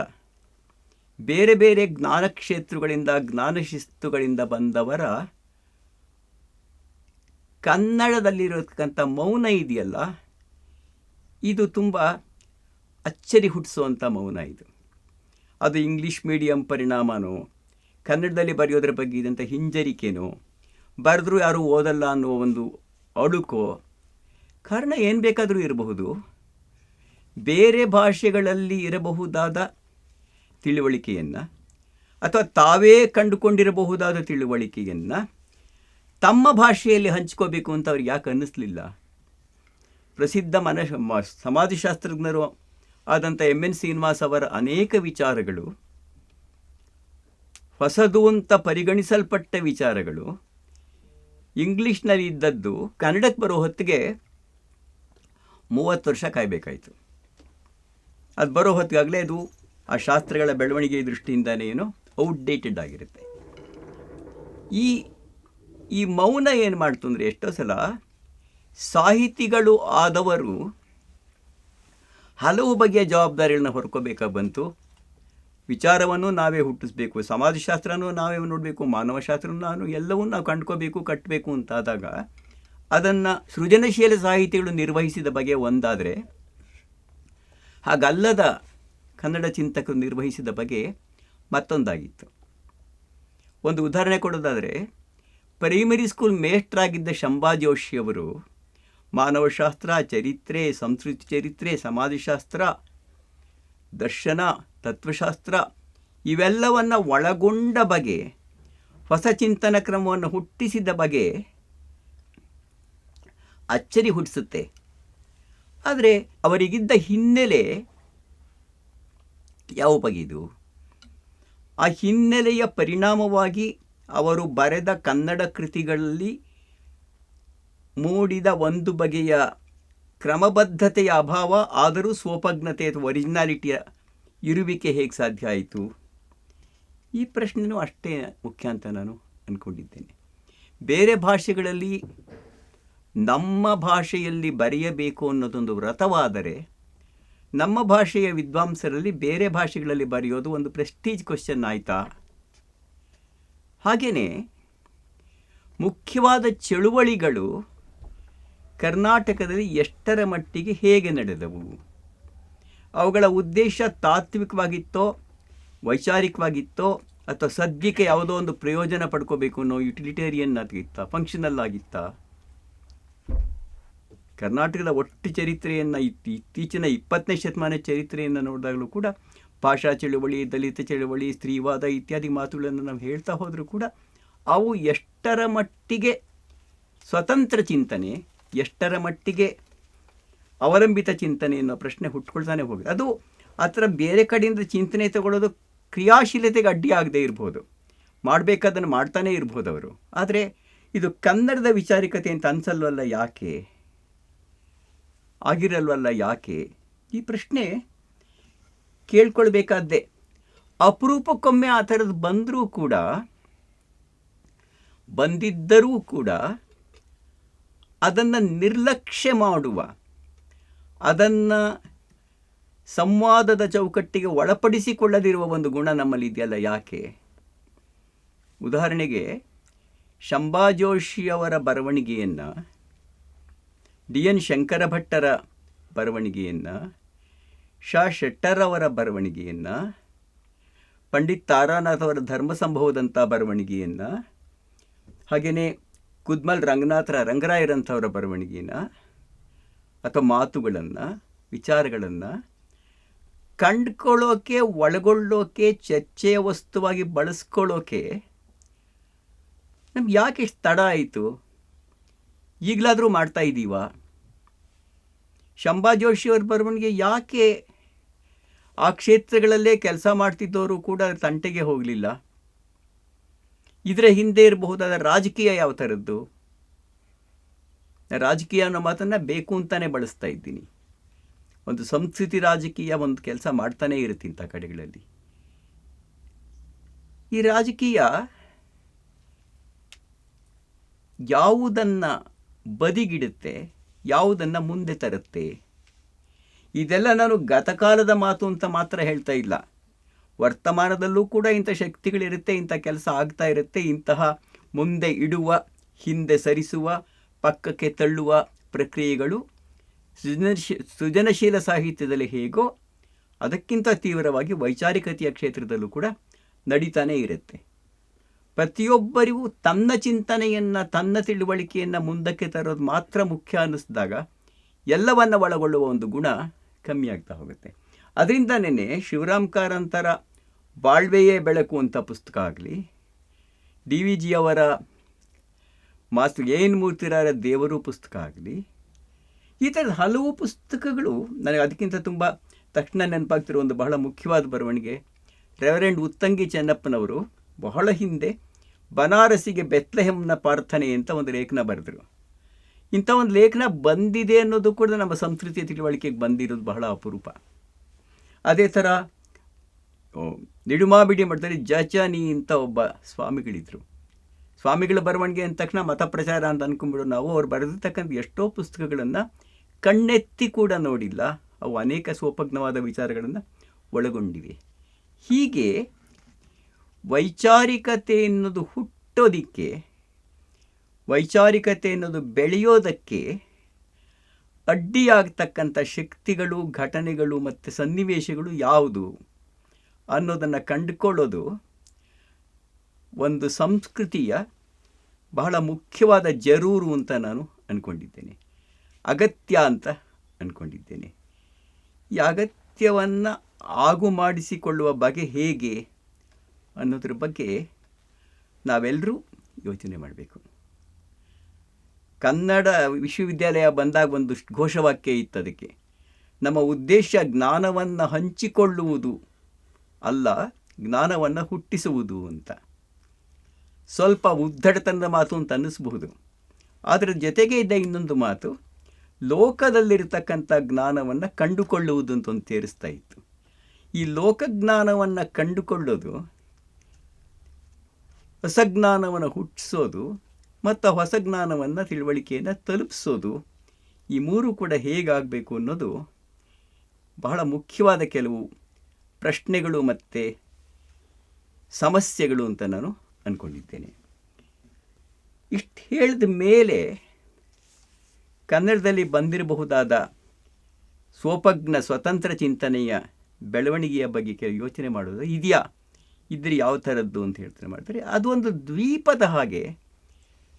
ಬೇರೆ ಬೇರೆ ಜ್ಞಾನಕ್ಷೇತ್ರಗಳಿಂದ, ಜ್ಞಾನಶಿಸ್ತುಗಳಿಂದ ಬಂದವರ ಕನ್ನಡದಲ್ಲಿರತಕ್ಕಂಥ ಮೌನ ಇದೆಯಲ್ಲ, ಇದು ತುಂಬ ಅಚ್ಚರಿ ಹುಟ್ಟಿಸುವಂಥ ಮೌನ. ಇದು ಅದು ಇಂಗ್ಲೀಷ್ ಮೀಡಿಯಂ ಪರಿಣಾಮನೋ, ಕನ್ನಡದಲ್ಲಿ ಬರೆಯೋದ್ರ ಬಗ್ಗೆ ಇದ್ದಂಥ ಹಿಂಜರಿಕೆನೋ, ಬರೆದ್ರೂ ಯಾರೂ ಓದಲ್ಲ ಅನ್ನುವ ಒಂದು ಅಳುಕೋ, ಕಾರಣ ಏನು ಬೇಕಾದರೂ ಇರಬಹುದು. ಬೇರೆ ಭಾಷೆಗಳಲ್ಲಿ ಇರಬಹುದಾದ ತಿಳುವಳಿಕೆಯನ್ನು ಅಥವಾ ತಾವೇ ಕಂಡುಕೊಂಡಿರಬಹುದಾದ ತಿಳುವಳಿಕೆಯನ್ನು ತಮ್ಮ ಭಾಷೆಯಲ್ಲಿ ಹಂಚ್ಕೋಬೇಕು ಅಂತ ಅವ್ರಿಗೆ ಯಾಕೆ ಅನ್ನಿಸ್ಲಿಲ್ಲ? ಪ್ರಸಿದ್ಧ ಸಮಾಜಶಾಸ್ತ್ರಜ್ಞರು ಆದಂಥ MN ಶ್ರೀನಿವಾಸ್ ಅವರ ಅನೇಕ ವಿಚಾರಗಳು, ಹೊಸದು ಅಂತ ಪರಿಗಣಿಸಲ್ಪಟ್ಟ ವಿಚಾರಗಳು ಇಂಗ್ಲೀಷ್ನಲ್ಲಿ ಇದ್ದದ್ದು ಕನ್ನಡಕ್ಕೆ ಬರೋ ಹೊತ್ತಿಗೆ 30 ವರ್ಷ ಕಾಯಬೇಕಾಯಿತು. ಅದು ಬರೋ ಹೊತ್ತಿಗಾಗಲೇ ಅದು ಆ ಶಾಸ್ತ್ರಗಳ ಬೆಳವಣಿಗೆ ದೃಷ್ಟಿಯಿಂದನೇ ಏನೋ ಔಟ್ಡೇಟೆಡ್ ಆಗಿರುತ್ತೆ. ಈ ಮೌನ ಏನು ಮಾಡ್ತು ಅಂದರೆ, ಎಷ್ಟೋ ಸಲ ಸಾಹಿತಿಗಳು ಆದವರು ಹಲವು ಬಗೆಯ ಜವಾಬ್ದಾರಿಗಳನ್ನ ಹೊರ್ಕೋಬೇಕಾಗಿ ಬಂತು. ವಿಚಾರವನ್ನು ನಾವೇ ಹುಟ್ಟಿಸ್ಬೇಕು, ಸಮಾಜಶಾಸ್ತ್ರನೂ ನಾವೇ ನೋಡಬೇಕು, ಮಾನವಶಾಸ್ತ್ರನೂ ಎಲ್ಲವೂ ನಾವು ಕಂಡ್ಕೋಬೇಕು, ಕಟ್ಟಬೇಕು ಅಂತಾದಾಗ ಅದನ್ನು ಸೃಜನಶೀಲ ಸಾಹಿತಿಗಳು ನಿರ್ವಹಿಸಿದ ಬಗೆ ಒಂದಾದರೆ, ಹಾಗಲ್ಲದ ಕನ್ನಡ ಚಿಂತಕರು ನಿರ್ವಹಿಸಿದ ಬಗೆ ಮತ್ತೊಂದಾಗಿತ್ತು. ಒಂದು ಉದಾಹರಣೆ ಕೊಡೋದಾದರೆ, ಪ್ರೈಮರಿ ಸ್ಕೂಲ್ ಮೇಷ್ಟ್ರಾಗಿದ್ದ ಶಂಭಾ ಜೋಶಿಯವರು ಮಾನವಶಾಸ್ತ್ರ, ಚರಿತ್ರೆ, ಸಂಸ್ಕೃತಿ ಚರಿತ್ರೆ, ಸಮಾಜಶಾಸ್ತ್ರ, ದರ್ಶನ, ತತ್ವಶಾಸ್ತ್ರ ಇವೆಲ್ಲವನ್ನು ಒಳಗೊಂಡ ಬಗೆ, ಹೊಸ ಚಿಂತನ ಕ್ರಮವನ್ನು ಹುಟ್ಟಿಸಿದ ಬಗೆ ಅಚ್ಚರಿ ಹುಟ್ಟಿಸುತ್ತೆ. ಆದರೆ ಅವರಿಗಿದ್ದ ಹಿನ್ನೆಲೆ ಯಾವ ಬಗೆದು? ಆ ಹಿನ್ನೆಲೆಯ ಪರಿಣಾಮವಾಗಿ ಅವರು ಬರೆದ ಕನ್ನಡ ಕೃತಿಗಳಲ್ಲಿ ಮೂಡಿದ ಒಂದು ಬಗೆಯ ಕ್ರಮಬದ್ಧತೆಯ ಅಭಾವ, ಆದರೂ ಸ್ವೋಪಜ್ಞತೆ ಅಥವಾ ಒರಿಜಿನಾಲಿಟಿಯ ಇರುವಿಕೆ ಹೇಗೆ ಸಾಧ್ಯ ಆಯಿತು? ಈ ಪ್ರಶ್ನೆಯೂ ಅಷ್ಟೇ ಮುಖ್ಯ ಅಂತ ನಾನು ಅಂದ್ಕೊಂಡಿದ್ದೇನೆ. ಬೇರೆ ಭಾಷೆಗಳಲ್ಲಿ ನಮ್ಮ ಭಾಷೆಯಲ್ಲಿ ಬರೆಯಬೇಕು ಅನ್ನೋದೊಂದು ವ್ರತವಾದರೆ, ನಮ್ಮ ಭಾಷೆಯ ವಿದ್ವಾಂಸರಲ್ಲಿ ಬೇರೆ ಭಾಷೆಗಳಲ್ಲಿ ಬರೆಯೋದು ಒಂದು ಪ್ರೆಸ್ಟೀಜ್ ಕ್ವೆಶ್ಚನ್ ಆಯಿತಾ? ಹಾಗೆಯೇ ಮುಖ್ಯವಾದ ಚಳುವಳಿಗಳು ಕರ್ನಾಟಕದಲ್ಲಿ ಎಷ್ಟರ ಮಟ್ಟಿಗೆ ಹೇಗೆ ನಡೆದವು? ಅವುಗಳ ಉದ್ದೇಶ ತಾತ್ವಿಕವಾಗಿತ್ತೋ, ವೈಚಾರಿಕವಾಗಿತ್ತೋ, ಅಥವಾ ಸದ್ಯಕ್ಕೆ ಯಾವುದೋ ಒಂದು ಪ್ರಯೋಜನ ಪಡ್ಕೋಬೇಕು ಅನ್ನೋ ಯುಟಿಲಿಟೇರಿಯನ್ ಆಗಿತ್ತಾ, ಫಂಕ್ಷನಲ್ ಆಗಿತ್ತಾ? ಕರ್ನಾಟಕದ ಒಟ್ಟು ಚರಿತ್ರೆಯನ್ನು, ಇತ್ತೀಚಿನ 20ನೇ ಶತಮಾನ ಚರಿತ್ರೆಯನ್ನು ನೋಡಿದಾಗಲೂ ಕೂಡ ಭಾಷಾ ಚಳುವಳಿ, ದಲಿತ ಚಳುವಳಿ, ಸ್ತ್ರೀವಾದ ಇತ್ಯಾದಿ ಮಾತುಗಳನ್ನು ನಾವು ಹೇಳ್ತಾ ಹೋದರೂ ಕೂಡ ಅವು ಎಷ್ಟರ ಮಟ್ಟಿಗೆ ಸ್ವತಂತ್ರ ಚಿಂತನೆ, ಎಷ್ಟರ ಮಟ್ಟಿಗೆ ಅವಲಂಬಿತ ಚಿಂತನೆ ಅನ್ನೋ ಪ್ರಶ್ನೆ ಹುಟ್ಕೊಳ್ತಾನೆ ಹೋಗಿದೆ. ಅದು ಆ ಥರ ಬೇರೆ ಕಡೆಯಿಂದ ಚಿಂತನೆ ತಗೊಳ್ಳೋದು ಕ್ರಿಯಾಶೀಲತೆಗೆ ಅಡ್ಡಿಯಾಗದೇ ಇರ್ಬೋದು, ಮಾಡಬೇಕಾದನ್ನು ಮಾಡ್ತಾನೇ ಇರ್ಬೋದು ಅವರು. ಆದರೆ ಇದು ಕನ್ನಡದ ವಿಚಾರಿಕತೆ ಅಂತ ಅನ್ಸಲ್ವಲ್ಲ ಯಾಕೆ? ಆಗಿರಲ್ವಲ್ಲ ಯಾಕೆ? ಈ ಪ್ರಶ್ನೆ ಕೇಳ್ಕೊಳ್ಬೇಕಾದ್ದೇ. ಅಪರೂಪಕ್ಕೊಮ್ಮೆ ಆ ಥರದ್ದು ಬಂದಿದ್ದರೂ ಕೂಡ ಅದನ್ನು ನಿರ್ಲಕ್ಷ್ಯ ಮಾಡುವ, ಅದನ್ನು ಸಂವಾದದ ಚೌಕಟ್ಟಿಗೆ ಒಳಪಡಿಸಿಕೊಳ್ಳದಿರುವ ಒಂದು ಗುಣ ನಮ್ಮಲ್ಲಿ ಇದೆಯಲ್ಲ ಯಾಕೆ? ಉದಾಹರಣೆಗೆ, ಶಂಭಾ ಜೋಶಿಯವರ ಬರವಣಿಗೆಯನ್ನು, DN ಶಂಕರ ಭಟ್ಟರ ಬರವಣಿಗೆಯನ್ನು, ಶಾ ಶೆಟ್ಟರವರ ಬರವಣಿಗೆಯನ್ನು, ಪಂಡಿತ್ ತಾರಾನಾಥ್ ಅವರ ಧರ್ಮ ಸಂಭವದಂಥ ಬರವಣಿಗೆಯನ್ನು, ಹಾಗೆಯೇ ಕುದ್ಮಲ್ ರಂಗರಾಯರಂಥವರ ಬರವಣಿಗೆಯನ್ನು ಅಥವಾ ಮಾತುಗಳನ್ನು, ವಿಚಾರಗಳನ್ನು ಕಂಡುಕೊಳ್ಳೋಕೆ, ಒಳಗೊಳ್ಳೋಕೆ, ಚರ್ಚೆಯ ವಸ್ತುವಾಗಿ ಬಳಸ್ಕೊಳ್ಳೋಕೆ ನಮ್ಗೆ ಯಾಕೆ ಇಷ್ಟು ತಡ ಆಯಿತು? ಈಗಲಾದರೂ ಮಾಡ್ತಾ ಇದ್ದೀವಾ? ಶಂಭಾ ಜೋಶಿಯವ್ರ ಬರವಣಿಗೆ ಯಾಕೆ ಆ ಕ್ಷೇತ್ರಗಳಲ್ಲೇ ಕೆಲಸ ಮಾಡ್ತಿದ್ದವರು ಕೂಡ ತಂಟೆಗೆ ಹೋಗಲಿಲ್ಲ? ಇದರ ಹಿಂದೆ ಇರಬಹುದಾದ ರಾಜಕೀಯ ಯಾವ ಥರದ್ದು? ರಾಜಕೀಯ ಅನ್ನೋ ಮಾತನ್ನು ಬೇಕು ಅಂತಾನೆ ಬಳಸ್ತಾ ಇದ್ದೀನಿ. ಒಂದು ಸಂಸ್ಕೃತಿ ರಾಜಕೀಯ ಒಂದು ಕೆಲಸ ಮಾಡ್ತಾನೇ ಇರುತ್ತೆ ಇಂಥ ಕಡೆಗಳಲ್ಲಿ. ಈ ರಾಜಕೀಯ ಯಾವುದನ್ನು ಬದಿಗಿಡುತ್ತೆ, ಯಾವುದನ್ನು ಮುಂದೆ ತರುತ್ತೆ, ಇದೆಲ್ಲ ನಾನು ಗತಕಾಲದ ಮಾತು ಅಂತ ಮಾತ್ರ ಹೇಳ್ತಾ ಇಲ್ಲ. ವರ್ತಮಾನದಲ್ಲೂ ಕೂಡ ಇಂಥ ಶಕ್ತಿಗಳಿರುತ್ತೆ, ಇಂಥ ಕೆಲಸ ಆಗ್ತಾ ಇರುತ್ತೆ. ಇಂತಹ ಮುಂದೆ ಇಡುವ, ಹಿಂದೆ ಸರಿಸುವ, ಪಕ್ಕಕ್ಕೆ ತಳ್ಳುವ ಪ್ರಕ್ರಿಯೆಗಳು ಸೃಜನಶೀಲ ಸಾಹಿತ್ಯದಲ್ಲಿ ಹೇಗೋ ಅದಕ್ಕಿಂತ ತೀವ್ರವಾಗಿ ವೈಚಾರಿಕತೆಯ ಕ್ಷೇತ್ರದಲ್ಲೂ ಕೂಡ ನಡೀತಾನೇ ಇರುತ್ತೆ. ಪ್ರತಿಯೊಬ್ಬರಿಗೂ ತನ್ನ ಚಿಂತನೆಯನ್ನು, ತನ್ನ ತಿಳುವಳಿಕೆಯನ್ನು ಮುಂದಕ್ಕೆ ತರೋದು ಮಾತ್ರ ಮುಖ್ಯ ಅನ್ನಿಸಿದಾಗ ಎಲ್ಲವನ್ನು ಒಳಗೊಳ್ಳುವ ಒಂದು ಗುಣ ಕಮ್ಮಿ ಆಗ್ತಾ ಹೋಗುತ್ತೆ. ಅದರಿಂದನೇ ಶಿವರಾಮ್ ಕಾರಂತರ ಬಾಳ್ವೆಯೇ ಬೆಳಕು ಅಂತ ಪುಸ್ತಕ ಆಗಲಿ, DVG ಅವರ ಮಾಸ್ಟರ್ ಎನ್ ಮೂರ್ತಿರಾರ ದೇವರು ಪುಸ್ತಕ ಆಗಲಿ, ಈ ಥರದ ಹಲವು ಪುಸ್ತಕಗಳು ನನಗೆ ಅದಕ್ಕಿಂತ ತುಂಬ ತಕ್ಷಣ ನೆನಪಾಗ್ತಿರೋ ಒಂದು ಬಹಳ ಮುಖ್ಯವಾದ ಬರವಣಿಗೆ ರೆವರೆಂಡ್ ಉತ್ತಂಗಿ ಚೆನ್ನಪ್ಪನವರು ಬಹಳ ಹಿಂದೆ ಬನಾರಸಿಗೆ ಬೆತ್ಲೆಹೆಮ್ನ ಪ್ರಾರ್ಥನೆ ಅಂತ ಒಂದು ಲೇಖನ ಬರೆದರು. ಇಂಥ ಒಂದು ಲೇಖನ ಬಂದಿದೆ ಅನ್ನೋದು ಕೂಡ ನಮ್ಮ ಸಂಸ್ಕೃತಿಯ ತಿಳುವಳಿಕೆಗೆ ಬಂದಿರೋದು ಬಹಳ ಅಪರೂಪ. ಅದೇ ಥರ ನಿಡುಮಾಬಿಡಿ ಮಠದಲ್ಲಿ ಜಚನಿ ಅಂತ ಒಬ್ಬ ಸ್ವಾಮಿಗಳಿದ್ರು. ಸ್ವಾಮಿಗಳ ಬರವಣಿಗೆ ಅಂದ ತಕ್ಷಣ ಮತ ಪ್ರಚಾರ ಅಂತ ಅಂದ್ಕೊಂಡ್ಬಿಡು ನಾವು. ಅವ್ರು ಬರೆದಿರ್ತಕ್ಕಂಥ ಎಷ್ಟೋ ಪುಸ್ತಕಗಳನ್ನು ಕಣ್ಣೆತ್ತಿ ಕೂಡ ನೋಡಿಲ್ಲ. ಅವು ಅನೇಕ ಸ್ವೋಪಜ್ಞವಾದ ವಿಚಾರಗಳನ್ನು ಒಳಗೊಂಡಿವೆ. ಹೀಗೆ ವೈಚಾರಿಕತೆ ಎನ್ನುವುದು ಹುಟ್ಟೋದಿಕ್ಕೆ, ವೈಚಾರಿಕತೆ ಎನ್ನುವುದು ಬೆಳೆಯೋದಕ್ಕೆ ಅಡ್ಡಿಯಾಗ್ತಕ್ಕಂಥ ಶಕ್ತಿಗಳು, ಘಟನೆಗಳು ಮತ್ತು ಸನ್ನಿವೇಶಗಳು ಯಾವುದು ಅನ್ನೋದನ್ನು ಕಂಡುಕೊಳ್ಳೋದು ಒಂದು ಸಂಸ್ಕೃತಿಯ ಬಹಳ ಮುಖ್ಯವಾದ ಜರೂರು ಅಂತ ನಾನು ಅಂದ್ಕೊಂಡಿದ್ದೇನೆ, ಅಗತ್ಯ ಅಂತ ಅಂದ್ಕೊಂಡಿದ್ದೇನೆ. ಈ ಅಗತ್ಯವನ್ನು ಆಗು ಮಾಡಿಸಿಕೊಳ್ಳುವ ಬಗೆ ಹೇಗೆ ಅನ್ನೋದ್ರ ಬಗ್ಗೆ ನಾವೆಲ್ಲರೂ ಯೋಚನೆ ಮಾಡಬೇಕು. ಕನ್ನಡ ವಿಶ್ವವಿದ್ಯಾಲಯ ಬಂದಾಗ ಒಂದು ಘೋಷವಾಕ್ಯ ಇತ್ತು ಅದಕ್ಕೆ, ನಮ್ಮ ಉದ್ದೇಶ ಜ್ಞಾನವನ್ನು ಹಂಚಿಕೊಳ್ಳುವುದು ಅಲ್ಲ, ಜ್ಞಾನವನ್ನು ಹುಟ್ಟಿಸುವುದು ಅಂತ. ಸ್ವಲ್ಪ ಉದ್ದಟತನದ ಮಾತು ಅಂತ ಅನ್ನಿಸ್ಬಹುದು. ಅದರ ಜೊತೆಗೆ ಇದ್ದ ಇನ್ನೊಂದು ಮಾತು, ಲೋಕದಲ್ಲಿರ್ತಕ್ಕಂಥ ಜ್ಞಾನವನ್ನು ಕಂಡುಕೊಳ್ಳುವುದು ಅಂತ ಒಂದು ಸೇರಿಸ್ತಾ ಇತ್ತು. ಈ ಲೋಕಜ್ಞಾನವನ್ನು ಕಂಡುಕೊಳ್ಳೋದು, ಹೊಸ ಜ್ಞಾನವನ್ನು ಹುಟ್ಟಿಸೋದು ಮತ್ತು ಹೊಸ ಜ್ಞಾನವನ್ನು, ತಿಳುವಳಿಕೆಯನ್ನು ತಲುಪಿಸೋದು, ಈ ಮೂರು ಕೂಡ ಹೇಗಾಗಬೇಕು ಅನ್ನೋದು ಬಹಳ ಮುಖ್ಯವಾದ ಕೆಲವು ಪ್ರಶ್ನೆಗಳು ಮತ್ತು ಸಮಸ್ಯೆಗಳು ಅಂತ ನಾನು ಅಂದ್ಕೊಂಡಿದ್ದೇನೆ. ಇಷ್ಟು ಹೇಳಿದ ಮೇಲೆ ಕನ್ನಡದಲ್ಲಿ ಬಂದಿರಬಹುದಾದ ಸ್ವೋಪಜ್ಞ ಸ್ವತಂತ್ರ ಚಿಂತನೆಯ ಬೆಳವಣಿಗೆಯ ಬಗ್ಗೆ ಕೆಲವು ಯೋಚನೆ ಮಾಡೋದು ಇದೆಯಾ, ಇದ್ರೆ ಯಾವ ಥರದ್ದು ಅಂತ ಹೇಳ್ತಾರೆ ಮಾಡ್ತಾರೆ. ಅದು ಒಂದು ದ್ವೀಪದ ಹಾಗೆ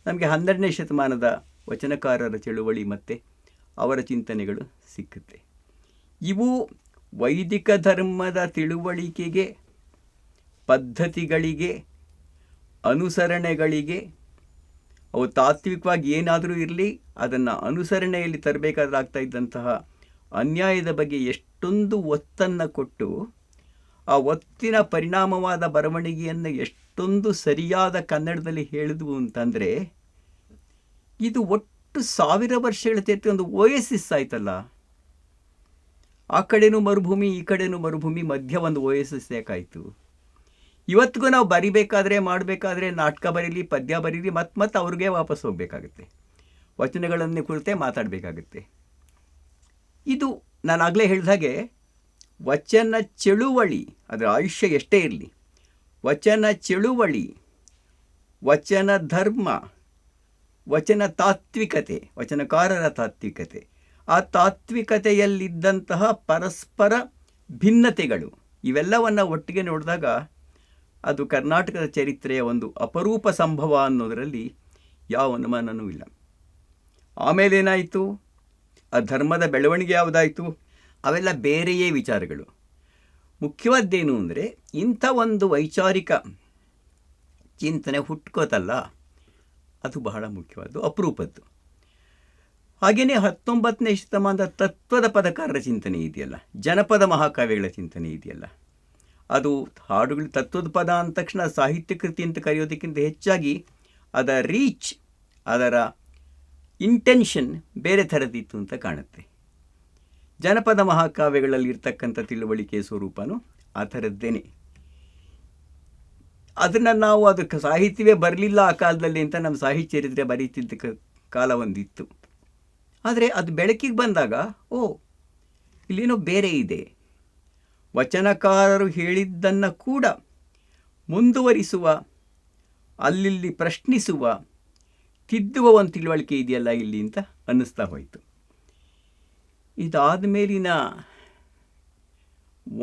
ನಮಗೆ 12ನೇ ಶತಮಾನದ ವಚನಕಾರರ ಚಳುವಳಿ ಮತ್ತು ಅವರ ಚಿಂತನೆಗಳು ಸಿಕ್ಕುತ್ತೆ. ಇವು ವೈದಿಕ ಧರ್ಮದ ತಿಳುವಳಿಕೆಗೆ, ಪದ್ಧತಿಗಳಿಗೆ, ಅನುಸರಣೆಗಳಿಗೆ, ಅವು ತಾತ್ವಿಕವಾಗಿ ಏನಾದರೂ ಇರಲಿ ಅದನ್ನು ಅನುಸರಣೆಯಲ್ಲಿ ತರಬೇಕಾದ್ರೆ ಆಗ್ತಾ ಇದ್ದಂತಹ ಅನ್ಯಾಯದ ಬಗ್ಗೆ ಎಷ್ಟೊಂದು ಒತ್ತನ್ನು ಕೊಟ್ಟು ಆ ಒತ್ತಿನ ಪರಿಣಾಮವಾದ ಬರವಣಿಗೆಯನ್ನು ಎಷ್ಟೊಂದು ಸರಿಯಾದ ಕನ್ನಡದಲ್ಲಿ ಹೇಳಿದ್ವು ಅಂತಂದರೆ, ಇದು ಒಟ್ಟು 1000 ವರ್ಷಗಳ ಚರಿತ್ರೆ ಒಂದು ಓಯಸಿಸ್ ಆಯ್ತಲ್ಲ. ಆ ಕಡೆನೂ ಮರುಭೂಮಿ, ಈ ಕಡೆನೂ ಮರುಭೂಮಿ, ಮಧ್ಯ ಒಂದು ಓಯಸಿಸ್ ಯಾಕಾಯಿತು? ಇವತ್ತಿಗೂ ನಾವು ಬರಿಬೇಕಾದ್ರೆ, ಮಾಡಬೇಕಾದ್ರೆ, ನಾಟಕ ಬರೀಲಿ, ಪದ್ಯ ಬರೀಲಿ, ಮತ್ತೆ ಅವ್ರಿಗೆ ವಾಪಸ್ ಹೋಗಬೇಕಾಗುತ್ತೆ, ವಚನಗಳನ್ನೇ ಕುರಿತೇ ಮಾತಾಡಬೇಕಾಗುತ್ತೆ. ಇದು ನಾನು ಆಗಲೇ ಹೇಳಿದ ಹಾಗೆ ವಚನ ಚಳುವಳಿ, ಅದರ ಆಯುಷ್ಯ ಎಷ್ಟೇ ಇರಲಿ, ವಚನ ಚಳುವಳಿ, ವಚನ ಧರ್ಮ, ವಚನ ತಾತ್ವಿಕತೆ, ವಚನಕಾರರ ತಾತ್ವಿಕತೆ, ಆ ತಾತ್ವಿಕತೆಯಲ್ಲಿದ್ದಂತಹ ಪರಸ್ಪರ ಭಿನ್ನತೆಗಳು, ಇವೆಲ್ಲವನ್ನು ಒಟ್ಟಿಗೆ ನೋಡಿದಾಗ ಅದು ಕರ್ನಾಟಕದ ಚರಿತ್ರೆಯ ಒಂದು ಅಪರೂಪ ಸಂಭವ ಅನ್ನೋದರಲ್ಲಿ ಯಾವ ಅನುಮಾನವೂ ಇಲ್ಲ. ಆಮೇಲೆ ಏನಾಯಿತು, ಆ ಧರ್ಮದ ಬೆಳವಣಿಗೆ ಯಾವುದಾಯಿತು, ಅವೆಲ್ಲ ಬೇರೆಯೇ ವಿಚಾರಗಳು. ಮುಖ್ಯವಾದ್ದೇನು ಅಂದರೆ, ಇಂಥ ಒಂದು ವೈಚಾರಿಕ ಚಿಂತನೆ ಹುಟ್ಕೋತಲ್ಲ, ಅದು ಬಹಳ ಮುಖ್ಯವಾದ್ದು, ಅಪರೂಪದ್ದು. ಹಾಗೆಯೇ 19ನೇ ಶತಮಾನದ ತತ್ವದ ಪದಕಾರರ ಚಿಂತನೆ ಇದೆಯಲ್ಲ, ಜನಪದ ಮಹಾಕಾವ್ಯಗಳ ಚಿಂತನೆ ಇದೆಯಲ್ಲ, ಅದು ಹಾಡುಗಳು ತತ್ವದ ಪದ ಅಂದ ತಕ್ಷಣ ಸಾಹಿತ್ಯ ಕೃತಿ ಅಂತ ಕರೆಯೋದಕ್ಕಿಂತ ಹೆಚ್ಚಾಗಿ ಅದರ ರೀಚ್, ಅದರ ಇಂಟೆನ್ಷನ್ ಬೇರೆ ಥರದಿತ್ತು ಅಂತ ಕಾಣುತ್ತೆ. ಜನಪದ ಮಹಾಕಾವ್ಯಗಳಲ್ಲಿ ಇರ್ತಕ್ಕಂಥ ತಿಳುವಳಿಕೆಯ ಸ್ವರೂಪನೂ ಆ ಥರದ್ದೇನೆ. ಅದನ್ನು ನಾವು ಅದಕ್ಕೆ ಸಾಹಿತ್ಯವೇ ಬರಲಿಲ್ಲ ಆ ಕಾಲದಲ್ಲಿ ಅಂತ ನಮ್ಮ ಸಾಹಿತ್ಯ ಚರಿತ್ರೆ ಬರೀತಿದ್ದ ಕಾಲ ಒಂದಿತ್ತು. ಆದರೆ ಅದು ಬೆಳಕಿಗೆ ಬಂದಾಗ ಇಲ್ಲೇನೋ ಬೇರೆ ಇದೆ. ವಚನಕಾರರು ಹೇಳಿದ್ದನ್ನು ಕೂಡ ಮುಂದುವರಿಸುವ, ಅಲ್ಲಿ ಪ್ರಶ್ನಿಸುವ, ತಿದ್ದುವ ಒಂದು ತಿಳುವಳಿಕೆ ಇದೆಯಲ್ಲ ಇಲ್ಲಿ ಅಂತ ಅನ್ನಿಸ್ತಾ ಹೋಯಿತು. ಇದಾದ ಮೇಲಿನ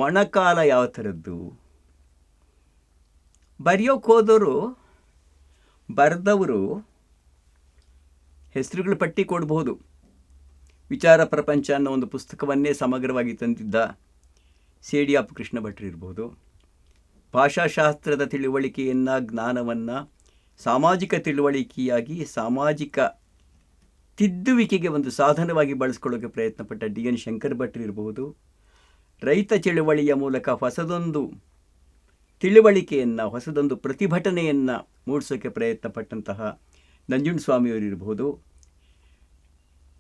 ಒಣಕಾಲ ಯಾವ ಥರದ್ದು? ಬರೆಯೋಕೆ ಹೋದವರು, ಬರೆದವರು ಹೆಸರುಗಳ ಪಟ್ಟಿ ಕೊಡ್ಬೋದು. ವಿಚಾರ ಪ್ರಪಂಚ ಅನ್ನೋ ಒಂದು ಪುಸ್ತಕವನ್ನೇ ಸಮಗ್ರವಾಗಿ ತಂದಿದ್ದ ಸೇಡಿಯಾಪು ಕೃಷ್ಣ ಭಟ್ರು ಇರ್ಬೋದು. ಭಾಷಾಶಾಸ್ತ್ರದ ತಿಳುವಳಿಕೆಯನ್ನು, ಜ್ಞಾನವನ್ನು ಸಾಮಾಜಿಕ ತಿಳುವಳಿಕೆಯಾಗಿ, ಸಾಮಾಜಿಕ ತಿದ್ದುವಿಕೆಗೆ ಒಂದು ಸಾಧನವಾಗಿ ಬಳಸ್ಕೊಳ್ಳೋಕೆ ಪ್ರಯತ್ನಪಟ್ಟ DN ಶಂಕರ್ ಭಟ್ರು ಇರಬಹುದು. ರೈತ ಚಳುವಳಿಯ ಮೂಲಕ ಹೊಸದೊಂದು ತಿಳುವಳಿಕೆಯನ್ನು, ಹೊಸದೊಂದು ಪ್ರತಿಭಟನೆಯನ್ನು ಮೂಡಿಸೋಕ್ಕೆ ಪ್ರಯತ್ನಪಟ್ಟಂತಹ ನಂಜುಂಡಸ್ವಾಮಿಯವರಿರ್ಬೋದು.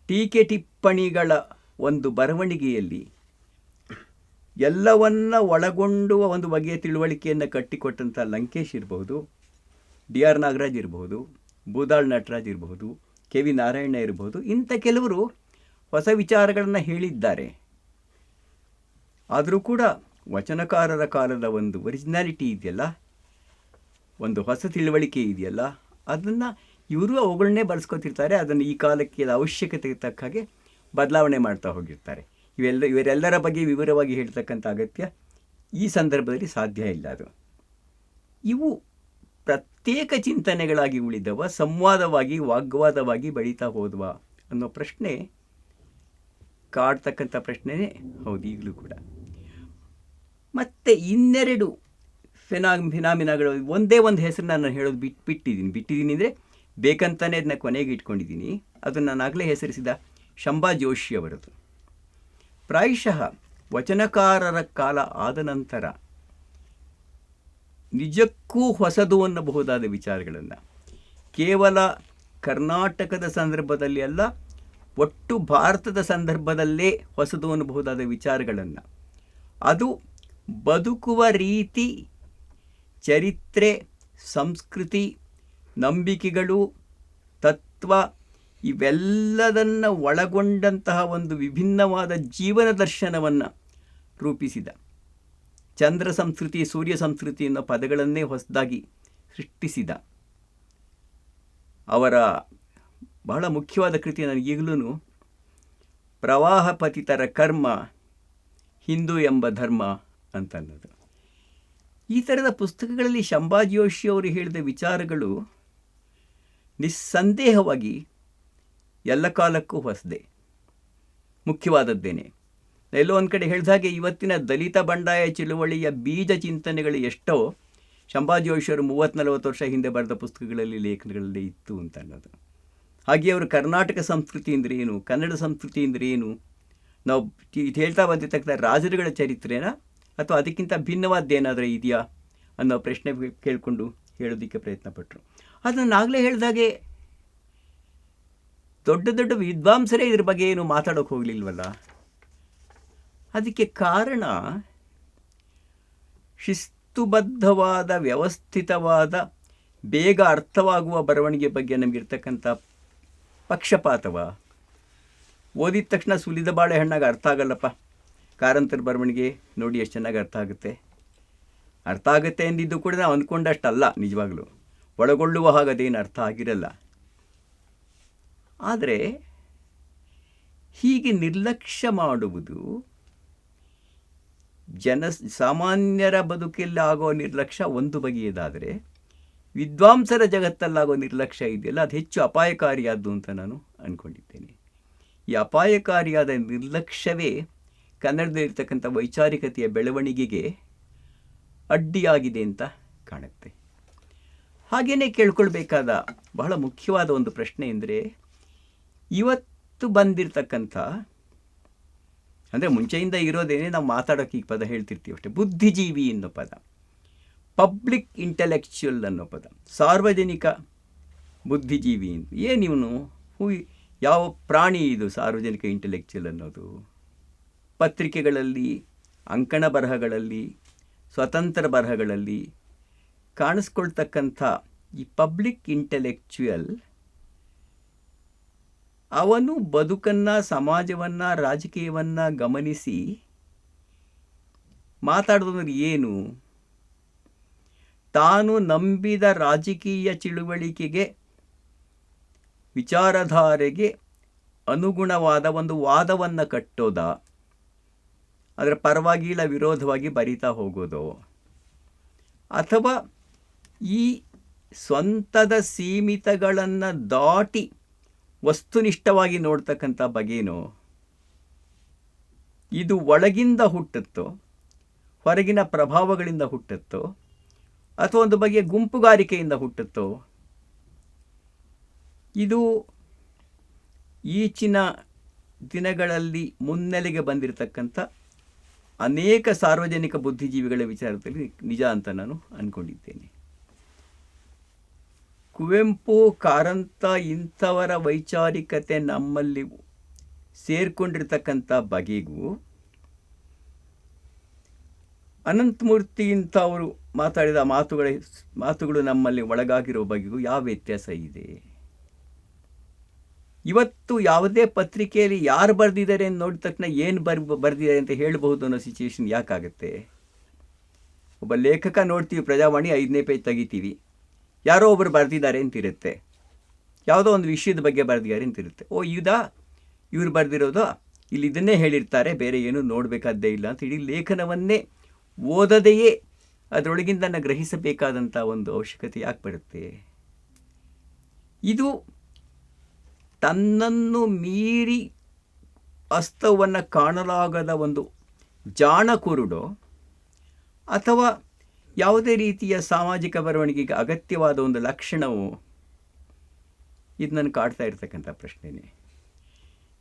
ಟೀಕೆ ಟಿಪ್ಪಣಿಗಳ ಒಂದು ಬರವಣಿಗೆಯಲ್ಲಿ ಎಲ್ಲವನ್ನ ಒಳಗೊಂಡುವ ಒಂದು ಬಗೆಯ ತಿಳುವಳಿಕೆಯನ್ನು ಕಟ್ಟಿಕೊಟ್ಟಂಥ ಲಂಕೇಶ್ ಇರಬಹುದು, DR ನಾಗರಾಜ್ ಇರಬಹುದು, ಬೂದಾಳ್ ನಟರಾಜ್ ಇರಬಹುದು, KV ನಾರಾಯಣ ಇರಬಹುದು. ಇಂಥ ಕೆಲವರು ಹೊಸ ವಿಚಾರಗಳನ್ನು ಹೇಳಿದ್ದಾರೆ. ಆದರೂ ಕೂಡ ವಚನಕಾರರ ಕಾಲದ ಒಂದು ಒರಿಜಿನಾಲಿಟಿ ಇದೆಯಲ್ಲ, ಒಂದು ಹೊಸ ತಿಳುವಳಿಕೆ ಇದೆಯಲ್ಲ, ಅದನ್ನು ಇವರು ಅವುಗಳನ್ನೇ ಬಳಸ್ಕೊತಿರ್ತಾರೆ. ಅದನ್ನು ಈ ಕಾಲಕ್ಕೆ ಅವಶ್ಯಕತೆಗೆ ತಕ್ಕ ಹಾಗೆ ಬದಲಾವಣೆ ಮಾಡ್ತಾ ಹೋಗಿರ್ತಾರೆ. ಇವರೆಲ್ಲರ ಬಗ್ಗೆ ವಿವರವಾಗಿ ಹೇಳ್ತಕ್ಕಂಥ ಅಗತ್ಯ ಈ ಸಂದರ್ಭದಲ್ಲಿ ಸಾಧ್ಯ ಇಲ್ಲ. ಅದು ಇವು ಪ್ರತ್ಯೇಕ ಚಿಂತನೆಗಳಾಗಿ ಉಳಿದವ, ಸಂವಾದವಾಗಿ, ವಾಗ್ವಾದವಾಗಿ ಬೆಳೀತಾ ಹೋದವ ಅನ್ನೋ ಪ್ರಶ್ನೆ ಕಾಡ್ತಕ್ಕಂಥ ಪ್ರಶ್ನೆನೇ ಹೌದು ಈಗಲೂ ಕೂಡ. ಮತ್ತು ಇನ್ನೆರಡು ಫಿನಾಮಿನಾಗಳು, ಒಂದೇ ಒಂದು ಹೆಸರು ನಾನು ಹೇಳೋದು ಬಿಟ್ಟಿದ್ದೀನಿ ಅಂದರೆ ಬೇಕಂತಾನೆ ಅದನ್ನ ಕೊನೆಗೆ ಇಟ್ಕೊಂಡಿದ್ದೀನಿ. ಅದನ್ನು ನಾನು ಆಗಲೇ ಹೆಸರಿಸಿದ ಶಂಭಾ ಜೋಶಿ ಅವರದು. ಪ್ರಾಯಶಃ ವಚನಕಾರರ ಕಾಲ ಆದ ನಂತರ ನಿಜಕ್ಕೂ ಹೊಸದು ಅನ್ನಬಹುದಾದ ವಿಚಾರಗಳನ್ನು, ಕೇವಲ ಕರ್ನಾಟಕದ ಸಂದರ್ಭದಲ್ಲಿ ಅಲ್ಲ, ಒಟ್ಟು ಭಾರತದ ಸಂದರ್ಭದಲ್ಲೇ ಹೊಸದು ಅನ್ನಬಹುದಾದ ವಿಚಾರಗಳನ್ನು, ಅದು ಬದುಕುವ ರೀತಿ, ಚರಿತ್ರೆ, ಸಂಸ್ಕೃತಿ, ನಂಬಿಕೆಗಳು, ತತ್ವ ಇವೆಲ್ಲದನ್ನು ಒಳಗೊಂಡಂತಹ ಒಂದು ವಿಭಿನ್ನವಾದ ಜೀವನ ದರ್ಶನವನ್ನು ರೂಪಿಸಿದ, ಚಂದ್ರ ಸಂಸ್ಕೃತಿ, ಸೂರ್ಯ ಸಂಸ್ಕೃತಿ ಅನ್ನೋ ಪದಗಳನ್ನೇ ಹೊಸದಾಗಿ ಸೃಷ್ಟಿಸಿದ ಅವರ ಬಹಳ ಮುಖ್ಯವಾದ ಕೃತಿ ನನಗೀಗಲೂ ಪ್ರವಾಹ ಪತಿತರ ಕರ್ಮ, ಹಿಂದೂ ಎಂಬ ಧರ್ಮ ಅಂತನ್ನೋದು. ಈ ಥರದ ಪುಸ್ತಕಗಳಲ್ಲಿ ಶಂಭಾ ಜೋಶಿ ಅವರು ಹೇಳಿದ ವಿಚಾರಗಳು ನಿಸ್ಸಂದೇಹವಾಗಿ ಎಲ್ಲ ಕಾಲಕ್ಕೂ ಹೊಸದೇ, ಮುಖ್ಯವಾದದ್ದೇನೆ. ಎಲ್ಲೋ ಒಂದು ಕಡೆ ಹೇಳಿದ ಹಾಗೆ ಇವತ್ತಿನ ದಲಿತ ಬಂಡಾಯ ಚಳುವಳಿಯ ಬೀಜ ಚಿಂತನೆಗಳು ಎಷ್ಟೋ ಶಂಭಾ ಜೋಶಿಯವರು 30-40 ವರ್ಷ ಹಿಂದೆ ಬರೆದ ಪುಸ್ತಕಗಳಲ್ಲಿ, ಲೇಖನಗಳಲ್ಲಿ ಇತ್ತು ಅಂತ ಅನ್ನೋದು. ಹಾಗೆ ಅವರು ಕರ್ನಾಟಕ ಸಂಸ್ಕೃತಿ ಅಂದರೆ ಏನು, ಕನ್ನಡ ಸಂಸ್ಕೃತಿ ಅಂದರೆ ಏನು, ನಾವು ಹೇಳ್ತಾ ಬಂದಿರ್ತಕ್ಕಂಥ ರಾಜರುಗಳ ಚರಿತ್ರೆನ ಅಥವಾ ಅದಕ್ಕಿಂತ ಭಿನ್ನವಾದ್ದೇನಾದರೂ ಇದೆಯಾ ಅನ್ನೋ ಪ್ರಶ್ನೆ ಕೇಳಿಕೊಂಡು ಹೇಳೋದಕ್ಕೆ ಪ್ರಯತ್ನಪಟ್ಟರು. ಅದನ್ನು ಆಗಲೇ ಹೇಳಿದಾಗೆ ದೊಡ್ಡ ದೊಡ್ಡ ವಿದ್ವಾಂಸರೇ ಇದ್ರ ಬಗ್ಗೆ ಏನು ಮಾತಾಡೋಕೆ ಹೋಗಲಿಲ್ವಲ್ಲ. ಅದಕ್ಕೆ ಕಾರಣ ಶಿಸ್ತುಬದ್ಧವಾದ, ವ್ಯವಸ್ಥಿತವಾದ, ಬೇಗ ಅರ್ಥವಾಗುವ ಬರವಣಿಗೆ ಬಗ್ಗೆ ನಮಗಿರ್ತಕ್ಕಂಥ ಪಕ್ಷಪಾತವ. ಓದಿದ ತಕ್ಷಣ ಸುಲಿದ ಬಾಳೆಹಣ್ಣಾಗ ಅರ್ಥ ಆಗಲ್ಲಪ್ಪ, ಕಾರಂತರ ಬರವಣಿಗೆ ನೋಡಿ ಎಷ್ಟು ಚೆನ್ನಾಗಿ ಅರ್ಥ ಆಗುತ್ತೆ ಎಂದಿದ್ದು ಕೂಡ ನಾವು ಅಂದ್ಕೊಂಡಷ್ಟಲ್ಲ. ನಿಜವಾಗಲೂ ಒಳಗೊಳ್ಳುವ ಹಾಗದೇನು ಅರ್ಥ ಆಗಿರಲ್ಲ. ಆದರೆ ಹೀಗೆ ನಿರ್ಲಕ್ಷ್ಯ ಮಾಡುವುದು ಸಾಮಾನ್ಯರ ಬದುಕಲ್ಲಿ ಆಗೋ ನಿರ್ಲಕ್ಷ್ಯ ಒಂದು ಬಗೆಯದಾದರೆ, ವಿದ್ವಾಂಸರ ಜಗತ್ತಲ್ಲಾಗೋ ನಿರ್ಲಕ್ಷ್ಯ ಇದೆಯಲ್ಲ, ಅದು ಹೆಚ್ಚು ಅಪಾಯಕಾರಿಯಾದ್ದು ಅಂತ ನಾನು ಅಂದ್ಕೊಂಡಿದ್ದೇನೆ. ಈ ಅಪಾಯಕಾರಿಯಾದ ನಿರ್ಲಕ್ಷ್ಯವೇ ಕನ್ನಡದಲ್ಲಿರ್ತಕ್ಕಂಥ ವೈಚಾರಿಕತೆಯ ಬೆಳವಣಿಗೆಗೆ ಅಡ್ಡಿಯಾಗಿದೆ ಅಂತ ಕಾಣುತ್ತೆ. ಹಾಗೆಯೇ ಕೇಳ್ಕೊಳ್ಬೇಕಾದ ಬಹಳ ಮುಖ್ಯವಾದ ಒಂದು ಪ್ರಶ್ನೆ ಎಂದರೆ, ಇವತ್ತು ಬಂದಿರತಕ್ಕಂಥ ಅಂದರೆ ಮುಂಚೆಯಿಂದ ಇರೋದೇನೆ ನಾವು ಮಾತಾಡೋಕ್ಕೆ ಈ ಪದ ಹೇಳ್ತಿರ್ತೀವಿ ಅಷ್ಟೇ. ಬುದ್ಧಿಜೀವಿ ಅನ್ನೋ ಪದ, ಪಬ್ಲಿಕ್ ಇಂಟೆಲೆಕ್ಚುಯಲ್ ಅನ್ನೋ ಪದ, ಸಾರ್ವಜನಿಕ ಬುದ್ಧಿಜೀವಿ. ಏನು ಇವನು ಯಾವ ಪ್ರಾಣಿ ಇದು ಸಾರ್ವಜನಿಕ ಇಂಟೆಲೆಕ್ಚುಯಲ್ ಅನ್ನೋದು? ಪತ್ರಿಕೆಗಳಲ್ಲಿ, ಅಂಕಣ ಬರಹಗಳಲ್ಲಿ, ಸ್ವತಂತ್ರ ಬರಹಗಳಲ್ಲಿ ಕಾಣಿಸ್ಕೊಳ್ತಕ್ಕಂಥ ಈ ಪಬ್ಲಿಕ್ ಇಂಟೆಲೆಕ್ಚುಯಲ್ ಅವನು ಬದುಕನ್ನು, ಸಮಾಜವನ್ನು, ರಾಜಕೀಯವನ್ನು ಗಮನಿಸಿ ಮಾತಾಡೋದ್ರೆ ಏನು? ತಾನು ನಂಬಿದ ರಾಜಕೀಯ ಚಳುವಳಿಕೆಗೆ, ವಿಚಾರಧಾರೆಗೆ ಅನುಗುಣವಾದ ಒಂದು ವಾದವನ್ನು ಕಟ್ಟೋದ, ಅದರ ಪರವಾಗಿ ಇಲ್ಲ ವಿರೋಧವಾಗಿ ಬರಿತಾ ಹೋಗೋದು, ಅಥವಾ ಈ ಸ್ವಂತದ ಸೀಮಿತಗಳನ್ನು ದಾಟಿ ವಸ್ತುನಿಷ್ಠವಾಗಿ ನೋಡ್ತಕ್ಕಂಥ ಬಗೆನೋ? ಇದು ಒಳಗಿಂದ ಹುಟ್ಟುತ್ತೋ, ಹೊರಗಿನ ಪ್ರಭಾವಗಳಿಂದ ಹುಟ್ಟುತ್ತೋ, ಅಥವಾ ಒಂದು ಬಗೆಯ ಗುಂಪುಗಾರಿಕೆಯಿಂದ ಹುಟ್ಟುತ್ತೋ? ಇದು ಈಚಿನ ದಿನಗಳಲ್ಲಿ ಮುನ್ನೆಲೆಗೆ ಬಂದಿರತಕ್ಕಂಥ ಅನೇಕ ಸಾರ್ವಜನಿಕ ಬುದ್ಧಿಜೀವಿಗಳ ವಿಚಾರದಲ್ಲಿ ನಿಜ ಅಂತ ನಾನು ಅಂದ್ಕೊಂಡಿದ್ದೇನೆ. ಕುವೆಂಪು, ಕಾರಂತ ಇಂಥವರ ವೈಚಾರಿಕತೆ ನಮ್ಮಲ್ಲಿ ಸೇರಿಕೊಂಡಿರ್ತಕ್ಕಂಥ ಬಗೆಗೂ ಅನಂತಮೂರ್ತಿ ಇಂಥವರು ಮಾತಾಡಿದ ಮಾತುಗಳು ನಮ್ಮಲ್ಲಿ ಒಳಗಾಗಿರೋ ಬಗೆಗೂ ಯಾವ ವ್ಯತ್ಯಾಸ ಇದೆ? ಇವತ್ತು ಯಾವುದೇ ಪತ್ರಿಕೆಯಲ್ಲಿ ಯಾರು ಬರೆದಿದ್ದಾರೆ ಅಂತ ನೋಡಿದ ತಕ್ಷಣ ಏನು ಬರೆದಿದ್ದಾರೆ ಅಂತ ಹೇಳಬಹುದು ಅನ್ನೋ ಸಿಚುವೇಶನ್ ಯಾಕಾಗುತ್ತೆ? ಒಬ್ಬ ಲೇಖಕ ನೋಡ್ತೀವಿ, ಪ್ರಜಾವಾಣಿ 5ನೇ ಪೇಜ್ ತೆಗಿತೀವಿ, ಯಾರೋ ಒಬ್ಬರು ಬರೆದಿದ್ದಾರೆ ಅಂತಿರುತ್ತೆ, ಯಾವುದೋ ಒಂದು ವಿಷಯದ ಬಗ್ಗೆ ಬರೆದಿದ್ದಾರೆ ಅಂತಿರುತ್ತೆ. ಇವ್ರು ಬರೆದಿರೋದು, ಇಲ್ಲಿ ಇದನ್ನೇ ಹೇಳಿರ್ತಾರೆ, ಬೇರೆ ಏನೂ ನೋಡಬೇಕಾದ್ದೇ ಇಲ್ಲ ಅಂತ ಇಡೀ ಲೇಖನವನ್ನೇ ಓದದೆಯೇ ಅದರೊಳಗಿಂದ ಗ್ರಹಿಸಬೇಕಾದಂಥ ಒಂದು ಅವಶ್ಯಕತೆ ಯಾಕೆ ಬರುತ್ತೆ? ಇದು ತನ್ನನ್ನು ಮೀರಿ ವಾಸ್ತವವನ್ನು ಕಾಣಲಾಗದ ಒಂದು ಜಾಣ ಕುರುಡೋ, ಅಥವಾ ಯಾವುದೇ ರೀತಿಯ ಸಾಮಾಜಿಕ ಬರವಣಿಗೆಗೆ ಅಗತ್ಯವಾದ ಒಂದು ಲಕ್ಷಣವು? ಇದು ನನಗೆ ಕಾಡ್ತಾ ಇರ್ತಕ್ಕಂಥ ಪ್ರಶ್ನೆನೇ.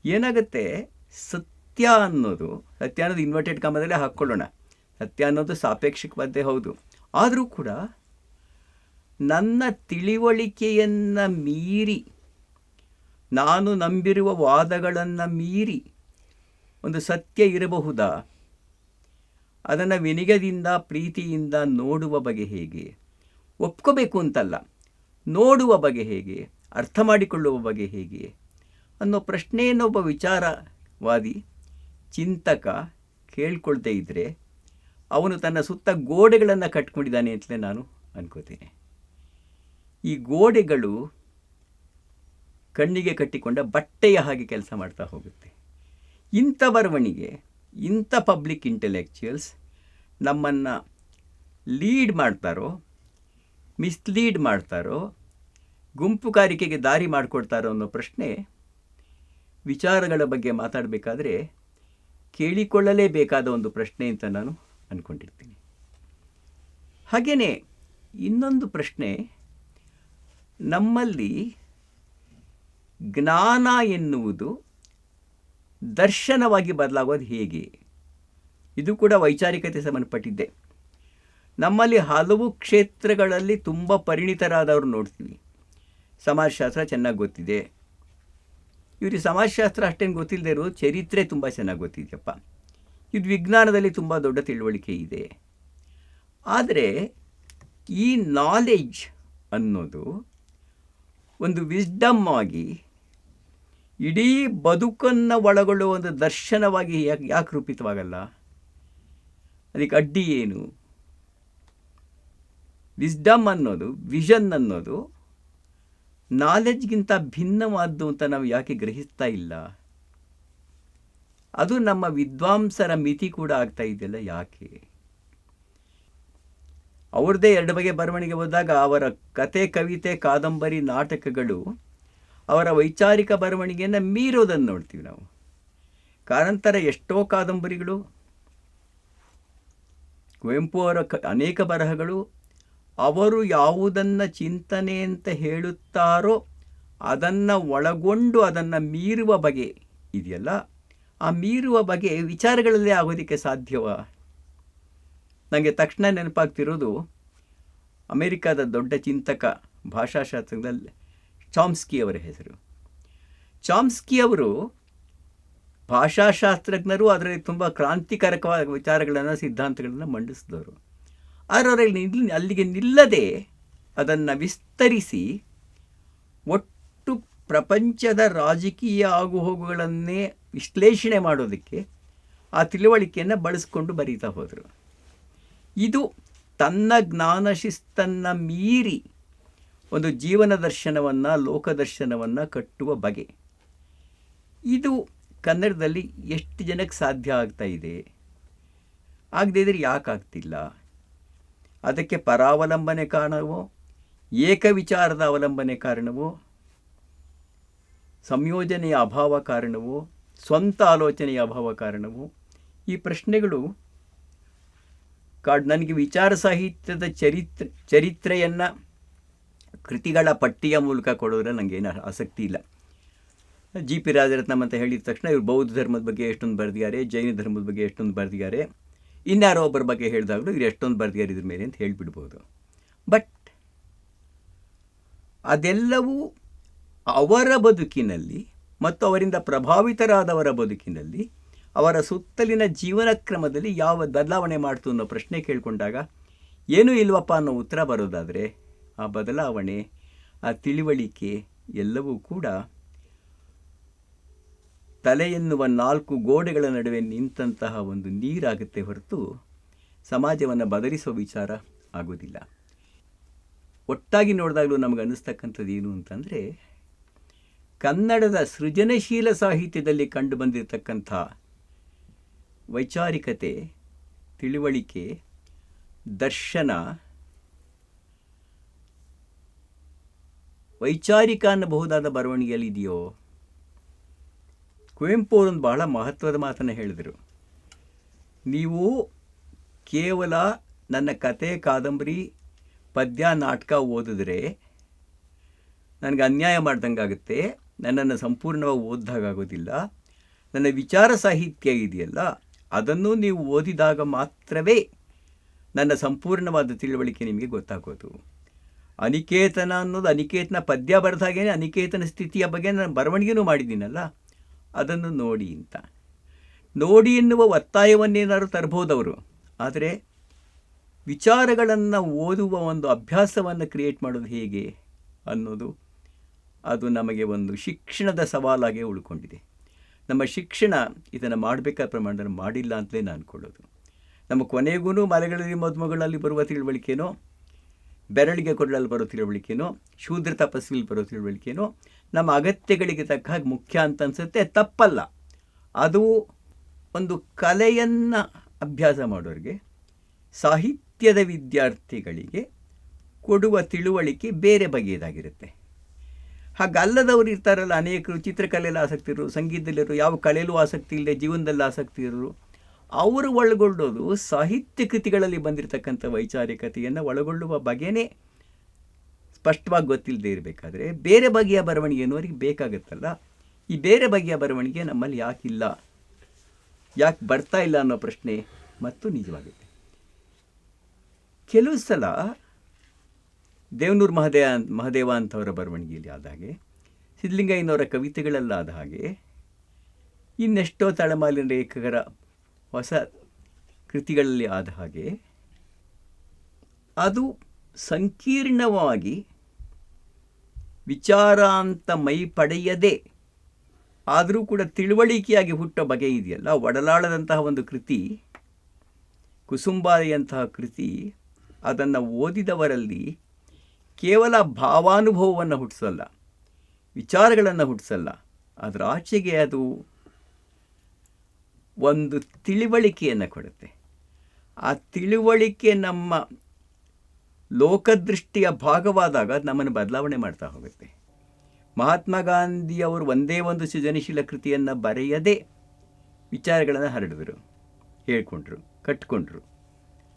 ಏನಾಗುತ್ತೆ, ಸತ್ಯ ಅನ್ನೋದು ಇನ್ವರ್ಟೆಡ್ ಕಾಮದಲ್ಲೇ ಹಾಕ್ಕೊಳ್ಳೋಣ, ಸತ್ಯ ಅನ್ನೋದು ಸಾಪೇಕ್ಷಕವಾದ್ದೇ ಹೌದು, ಆದರೂ ಕೂಡ ನನ್ನ ತಿಳಿವಳಿಕೆಯನ್ನು ಮೀರಿ, ನಾನು ನಂಬಿರುವ ವಾದಗಳನ್ನು ಮೀರಿ ಒಂದು ಸತ್ಯ ಇರಬಹುದಾ? ಅದನ್ನು ವಿನಿಗದಿಂದ, ಪ್ರೀತಿಯಿಂದ ನೋಡುವ ಬಗೆ ಹೇಗೆ? ಒಪ್ಕೋಬೇಕು ಅಂತಲ್ಲ, ನೋಡುವ ಬಗೆ ಹೇಗೆ, ಅರ್ಥ ಮಾಡಿಕೊಳ್ಳುವ ಬಗೆ ಹೇಗೆ ಅನ್ನೋ ಪ್ರಶ್ನೆಯನ್ನು ಒಬ್ಬ ವಿಚಾರವಾದಿ, ಚಿಂತಕ ಕೇಳ್ಕೊಳ್ತೇ ಇದ್ದರೆ ಅವನು ತನ್ನ ಸುತ್ತ ಗೋಡೆಗಳನ್ನು ಕಟ್ಕೊಂಡಿದ್ದಾನೆ ಅಂತಲೇ ನಾನು ಅನ್ಕೋತೇನೆ. ಈ ಗೋಡೆಗಳು ಕಣ್ಣಿಗೆ ಕಟ್ಟಿಕೊಂಡ ಬಟ್ಟೆಯ ಹಾಗೆ ಕೆಲಸ ಮಾಡ್ತಾ ಹೋಗುತ್ತೆ. ಇಂಥ ಬರವಣಿಗೆ, ಇಂಥ ಪಬ್ಲಿಕ್ ಇಂಟೆಲೆಕ್ಚುಯಲ್ಸ್ ನಮ್ಮನ್ನು ಲೀಡ್ ಮಾಡ್ತಾರೋ, ಮಿಸ್ಲೀಡ್ ಮಾಡ್ತಾರೋ, ಗುಂಪುಗಾರಿಕೆಗೆ ದಾರಿ ಮಾಡಿಕೊಡ್ತಾರೋ ಅನ್ನೋ ಪ್ರಶ್ನೆ ವಿಚಾರಗಳ ಬಗ್ಗೆ ಮಾತಾಡಬೇಕಾದ್ರೆ ಕೇಳಿಕೊಳ್ಳಲೇಬೇಕಾದ ಒಂದು ಪ್ರಶ್ನೆ ಅಂತ ನಾನು ಅಂದ್ಕೊಂಡಿರ್ತೀನಿ. ಹಾಗೆಯೇ ಇನ್ನೊಂದು ಪ್ರಶ್ನೆ, ನಮ್ಮಲ್ಲಿ ಜ್ಞಾನ ಎನ್ನುವುದು ದರ್ಶನವಾಗಿ ಬದಲಾಗೋದು ಹೇಗೆ? ಇದು ಕೂಡ ವೈಚಾರಿಕತೆ ಸಂಬಂಧಪಟ್ಟಿದ್ದೆ. ನಮ್ಮಲ್ಲಿ ಹಲವು ಕ್ಷೇತ್ರಗಳಲ್ಲಿ ತುಂಬ ಪರಿಣಿತರಾದವರು ನೋಡ್ತೀವಿ. ಸಮಾಜಶಾಸ್ತ್ರ ಚೆನ್ನಾಗಿ ಗೊತ್ತಿದೆ, ಇವ್ರಿಗೆ ಸಮಾಜಶಾಸ್ತ್ರ ಅಷ್ಟೇನು ಗೊತ್ತಿಲ್ಲದೆ ಇರೋದು ಚರಿತ್ರೆ ತುಂಬ ಚೆನ್ನಾಗಿ ಗೊತ್ತಿದೆಯಪ್ಪ, ಇದು ವಿಜ್ಞಾನದಲ್ಲಿ ತುಂಬ ದೊಡ್ಡ ತಿಳುವಳಿಕೆ ಇದೆ. ಆದರೆ ಈ ನಾಲೆಡ್ಜ್ ಅನ್ನೋದು ಒಂದು ವಿಸ್ಡಮ್ ಆಗಿ ಇಡೀ ಬದುಕನ್ನು ಒಳಗೊಳ್ಳುವ ಒಂದು ದರ್ಶನವಾಗಿ ಯಾಕೆ ರೂಪಿತವಾಗಲ್ಲ? ಅದಕ್ಕೆ ಅಡ್ಡಿ ಏನು? ವಿಸ್ಡಮ್ ಅನ್ನೋದು, ವಿಷನ್ ಅನ್ನೋದು ನಾಲೆಡ್ಜ್ಗಿಂತ ಭಿನ್ನವಾದ್ದು ಅಂತ ನಾವು ಯಾಕೆ ಗ್ರಹಿಸ್ತಾ ಇಲ್ಲ? ಅದು ನಮ್ಮ ವಿದ್ವಾಂಸರ ಮಿತಿ ಕೂಡ ಆಗ್ತಾ ಇದೆಯಲ್ಲ, ಯಾಕೆ? ಅವ್ರದ್ದೇ 2 ಬಗೆ ಬರವಣಿಗೆ ಹೋದಾಗ ಅವರ ಕತೆ, ಕವಿತೆ, ಕಾದಂಬರಿ, ನಾಟಕಗಳು ಅವರ ವೈಚಾರಿಕ ಬರವಣಿಗೆಯನ್ನು ಮೀರೋದನ್ನು ನೋಡ್ತೀವಿ ನಾವು. ಕಾರಂತರ ಎಷ್ಟೋ ಕಾದಂಬರಿಗಳು, ಕುವೆಂಪು ಅವರ ಅನೇಕ ಬರಹಗಳು ಅವರು ಯಾವುದನ್ನು ಚಿಂತನೆ ಅಂತ ಹೇಳುತ್ತಾರೋ ಅದನ್ನು ಒಳಗೊಂಡು ಅದನ್ನು ಮೀರುವ ಬಗೆ ಇದೆಯಲ್ಲ, ಆ ಮೀರುವ ಬಗೆ ವಿಚಾರಗಳಲ್ಲೇ ಆಗೋದಕ್ಕೆ ಸಾಧ್ಯವಾ? ನನಗೆ ತಕ್ಷಣ ನೆನಪಾಗ್ತಿರೋದು ಅಮೆರಿಕಾದ ದೊಡ್ಡ ಚಿಂತಕ ಭಾಷಾಶಾಸ್ತ್ರದಲ್ಲಿ ಚಾಮ್ಸ್ಕಿ ಅವರ ಹೆಸರು. ಚಾಮ್ಸ್ಕಿ ಅವರು ಭಾಷಾಶಾಸ್ತ್ರಜ್ಞರು, ಅದರಲ್ಲಿ ತುಂಬ ಕ್ರಾಂತಿಕಾರಕವಾದ ವಿಚಾರಗಳನ್ನು, ಸಿದ್ಧಾಂತಗಳನ್ನು ಮಂಡಿಸಿದವರು. ಆದರೆ ಅಲ್ಲಿಗೆ ನಿಲ್ಲದೆ ಅದನ್ನು ವಿಸ್ತರಿಸಿ ಒಟ್ಟು ಪ್ರಪಂಚದ ರಾಜಕೀಯ ಆಗುಹೋಗುಗಳನ್ನೇ ವಿಶ್ಲೇಷಣೆ ಮಾಡೋದಕ್ಕೆ ಆ ತಿಳುವಳಿಕೆಯನ್ನು ಬಳಸ್ಕೊಂಡು ಬರೀತಾ ಹೋದರು. ಇದು ತನ್ನ ಜ್ಞಾನ ಶಿಸ್ತನ್ನು ಮೀರಿ ಒಂದು ಜೀವನ ದರ್ಶನವನ್ನು, ಲೋಕದರ್ಶನವನ್ನು ಕಟ್ಟುವ ಬಗೆ. ಇದು ಕನ್ನಡದಲ್ಲಿ ಎಷ್ಟು ಜನಕ್ಕೆ ಸಾಧ್ಯ ಆಗ್ತಾ ಇದೆ? ಆಗದೇ ಇದ್ರೆ ಯಾಕಾಗ್ತಿಲ್ಲ? ಅದಕ್ಕೆ ಪರಾವಲಂಬನೆ ಕಾರಣವೋ, ಏಕವಿಚಾರದ ಅವಲಂಬನೆ ಕಾರಣವೋ, ಸಂಯೋಜನೆಯ ಅಭಾವ ಕಾರಣವೋ, ಸ್ವಂತ ಆಲೋಚನೆಯ ಅಭಾವ ಕಾರಣವೋ? ಈ ಪ್ರಶ್ನೆಗಳು ನನಗೆ ವಿಚಾರ ಸಾಹಿತ್ಯದ ಚರಿತ್ರೆಯನ್ನು ಕೃತಿಗಳ ಪಟ್ಟಿಯ ಮೂಲಕ ಕೊಡೋದ್ರೆ ನನಗೇನು ಆಸಕ್ತಿ ಇಲ್ಲ. ಜಿ ಪಿ ರಾಜರತ್ನಂ ಅಂತ ಹೇಳಿದ ತಕ್ಷಣ ಇವರು ಬೌದ್ಧ ಧರ್ಮದ ಬಗ್ಗೆ ಎಷ್ಟೊಂದು ಬರೆದಿದ್ದಾರೆ, ಜೈನ ಧರ್ಮದ ಬಗ್ಗೆ ಎಷ್ಟೊಂದು ಬರೆದಿದ್ದಾರೆ, ಇನ್ಯಾರೋ ಒಬ್ಬರ ಬಗ್ಗೆ ಹೇಳಿದಾಗಲೂ ಇವರು ಎಷ್ಟೊಂದು ಬರೆದಿದ್ದಾರೆ ಇದ್ರ ಮೇಲೆ ಅಂತ ಹೇಳಿಬಿಡ್ಬೋದು. ಬಟ್ ಅದೆಲ್ಲವೂ ಅವರ ಬದುಕಿನಲ್ಲಿ ಮತ್ತು ಅವರಿಂದ ಪ್ರಭಾವಿತರಾದವರ ಬದುಕಿನಲ್ಲಿ, ಅವರ ಸುತ್ತಲಿನ ಜೀವನ ಕ್ರಮದಲ್ಲಿ ಯಾವ ಬದಲಾವಣೆ ಮಾಡ್ತು ಅನ್ನೋ ಪ್ರಶ್ನೆ ಕೇಳಿಕೊಂಡಾಗ ಏನೂ ಇಲ್ವಪ್ಪ ಅನ್ನೋ ಉತ್ತರ ಬರೋದಾದರೆ, ಆ ಬದಲಾವಣೆ, ಆ ತಿಳಿವಳಿಕೆ ಎಲ್ಲವೂ ಕೂಡ ತಲೆ ಎನ್ನುವ 4 ಗೋಡೆಗಳ ನಡುವೆ ನಿಂತಹ ಒಂದು ನೀರಾಗುತ್ತೆ ಹೊರತು ಸಮಾಜವನ್ನು ಬದಲಿಸೋ ವಿಚಾರ ಆಗೋದಿಲ್ಲ. ಒಟ್ಟಾಗಿ ನೋಡಿದಾಗಲೂ ನಮಗೆ ಅನ್ನಿಸ್ತಕ್ಕಂಥದ್ದು ಏನು ಅಂತಂದರೆ, ಕನ್ನಡದ ಸೃಜನಶೀಲ ಸಾಹಿತ್ಯದಲ್ಲಿ ಕಂಡು ಬಂದಿರತಕ್ಕಂಥ ವೈಚಾರಿಕತೆ, ತಿಳುವಳಿಕೆ, ದರ್ಶನ, ವೈಚಾರಿಕ ಅನ್ನಬಹುದಾದ ಬರವಣಿಗೆಯಲ್ಲಿ ಇದೆಯೋ? ಕುವೆಂಪು ಅವರೊಂದು ಬಹಳ ಮಹತ್ವದ ಮಾತನ್ನು ಹೇಳಿದರು. ನೀವು ಕೇವಲ ನನ್ನ ಕತೆ, ಕಾದಂಬರಿ, ಪದ್ಯ, ನಾಟಕ ಓದಿದ್ರೆ ನನಗೆ ಅನ್ಯಾಯ ಮಾಡ್ದಂಗಾಗುತ್ತೆ, ನನ್ನನ್ನು ಸಂಪೂರ್ಣವಾಗಿ ಓದಿದಾಗೋದಿಲ್ಲ. ನನ್ನ ವಿಚಾರ ಸಾಹಿತ್ಯ ಇದೆಯಲ್ಲ, ಅದನ್ನು ನೀವು ಓದಿದಾಗ ಮಾತ್ರವೇ ನನ್ನ ಸಂಪೂರ್ಣವಾದ ತಿಳುವಳಿಕೆ ನಿಮಗೆ ಗೊತ್ತಾಗೋದು. ಅನಿಕೇತನ ಅನ್ನೋದು, ಅನಿಕೇತನ ಪದ್ಯ ಬರೆದಾಗೇನೆ ಅನಿಕೇತನ ಸ್ಥಿತಿಯ ಬಗ್ಗೆ ನಾನು ಬರವಣಿಗೆನೂ ಮಾಡಿದ್ದೀನಲ್ಲ, ಅದನ್ನು ನೋಡಿ ಅಂತ. ನೋಡಿ ಎನ್ನುವ ಒತ್ತಾಯವನ್ನೇನಾದ್ರು ತರ್ಬೋದವರು, ಆದರೆ ವಿಚಾರಗಳನ್ನು ಓದುವ ಒಂದು ಅಭ್ಯಾಸವನ್ನು ಕ್ರಿಯೇಟ್ ಮಾಡೋದು ಹೇಗೆ ಅನ್ನೋದು, ಅದು ನಮಗೆ ಒಂದು ಶಿಕ್ಷಣದ ಸವಾಲಾಗೇ ಉಳ್ಕೊಂಡಿದೆ. ನಮ್ಮ ಶಿಕ್ಷಣ ಇದನ್ನು ಮಾಡಬೇಕಾದ ಪ್ರಮಾಣದಲ್ಲಿ ಮಾಡಿಲ್ಲ ಅಂತಲೇ ನಾನು ಅಂದ್ಕೊಳ್ಳೋದು. ನಮ್ಮ ಕೊನೆಗೂ ಮಲೆಗಳಲ್ಲಿ ಮದುಮಗಳಲ್ಲಿ ಬರುವ ತಿಳುವಳಿಕೆನೋ, ಬೆರಳಿಗೆ ಕೊಡಲಲ್ಲಿ ಬರೋ ತಿಳುವಳಿಕೆನೋ, ಶೂದ್ರ ತಪಸ್ಸಲ್ಲಿ ಬರೋ ತಿಳುವಳಿಕೆನೋ ನಮ್ಮ ಅಗತ್ಯಗಳಿಗೆ ತಕ್ಕ ಹಾಗೆ ಮುಖ್ಯ ಅಂತ ಅನಿಸುತ್ತೆ. ತಪ್ಪಲ್ಲ. ಅದು ಒಂದು ಕಲೆಯನ್ನು ಅಭ್ಯಾಸ ಮಾಡೋರಿಗೆ, ಸಾಹಿತ್ಯದ ವಿದ್ಯಾರ್ಥಿಗಳಿಗೆ ಕೊಡುವ ತಿಳುವಳಿಕೆ ಬೇರೆ ಬಗೆಯದಾಗಿರುತ್ತೆ. ಹಾಗಲ್ಲದವರು ಇರ್ತಾರಲ್ಲ, ಅನೇಕರು ಚಿತ್ರಕಲೆಯಲ್ಲಿ ಆಸಕ್ತಿ ಇರೋರು, ಸಂಗೀತದಲ್ಲಿರೋರು, ಯಾವ ಕಲೆಯಲ್ಲೂ ಆಸಕ್ತಿ ಇಲ್ಲದೆ ಜೀವನದಲ್ಲಿ ಆಸಕ್ತಿ ಇರೋರು, ಅವರು ಒಳಗೊಳ್ಳೋದು ಸಾಹಿತ್ಯ ಕೃತಿಗಳಲ್ಲಿ ಬಂದಿರತಕ್ಕಂಥ ವೈಚಾರಿಕತೆಯನ್ನು ಒಳಗೊಳ್ಳುವ ಬಗೆಯೇ ಸ್ಪಷ್ಟವಾಗಿ ಗೊತ್ತಿಲ್ಲದೆ ಇರಬೇಕಾದ್ರೆ ಬೇರೆ ಬಗೆಯ ಬರವಣಿಗೆ ಅನ್ನೋರಿಗೆ ಬೇಕಾಗುತ್ತಲ್ಲ. ಈ ಬೇರೆ ಬಗೆಯ ಬರವಣಿಗೆ ನಮ್ಮಲ್ಲಿ ಯಾಕಿಲ್ಲ, ಯಾಕೆ ಬರ್ತಾ ಇಲ್ಲ ಅನ್ನೋ ಪ್ರಶ್ನೆ ಮತ್ತು ನಿಜವಾಗುತ್ತೆ. ಕೆಲವು ಸಲ ದೇವನೂರು ಮಹದೇವ ಅಂಥವರ ಬರವಣಿಗೆಯಲ್ಲಿ ಆದ ಹಾಗೆ, ಸಿದ್ಧಲಿಂಗಯ್ಯನವರ ಕವಿತೆಗಳಲ್ಲಾದ ಹಾಗೆ, ಇನ್ನೆಷ್ಟೋ ತಳಮಾಲಿನ ಲೇಖಕರ ಹೊಸ ಕೃತಿಗಳಲ್ಲಿ ಆದ ಹಾಗೆ, ಅದು ಸಂಕೀರ್ಣವಾಗಿ ವಿಚಾರ ಅಂತ ಮೈ ಪಡೆಯದೆ ಆದರೂ ಕೂಡ ತಿಳುವಳಿಕೆಯಾಗಿ ಹುಟ್ಟೋ ಬಗೆ ಇದೆಯಲ್ಲ. ಒಡಲಾಳದಂತಹ ಒಂದು ಕೃತಿ, ಕುಸುಂಬಾರಿಯಂತಹ ಕೃತಿ, ಅದನ್ನು ಓದಿದವರಲ್ಲಿ ಕೇವಲ ಭಾವಾನುಭವವನ್ನು ಹುಟ್ಟಿಸಲ್ಲ, ವಿಚಾರಗಳನ್ನು ಹುಟ್ಟಿಸಲ್ಲ, ಅದರ ಆಚೆಗೆ ಅದು ಒಂದು ತಿಳುವಳಿಕೆಯನ್ನು ಕೊಡುತ್ತೆ. ಆ ತಿಳುವಳಿಕೆ ನಮ್ಮ ಲೋಕದೃಷ್ಟಿಯ ಭಾಗವಾದಾಗ ನಮ್ಮನ್ನು ಬದಲಾವಣೆ ಮಾಡ್ತಾ ಹೋಗುತ್ತೆ. ಮಹಾತ್ಮ ಗಾಂಧಿಯವರು ಒಂದೇ ಒಂದು ಸೃಜನಶೀಲ ಕೃತಿಯನ್ನು ಬರೆಯದೆ ವಿಚಾರಗಳನ್ನು ಹರಡಿದರು, ಹೇಳ್ಕೊಂಡ್ರು, ಕಟ್ಕೊಂಡ್ರು.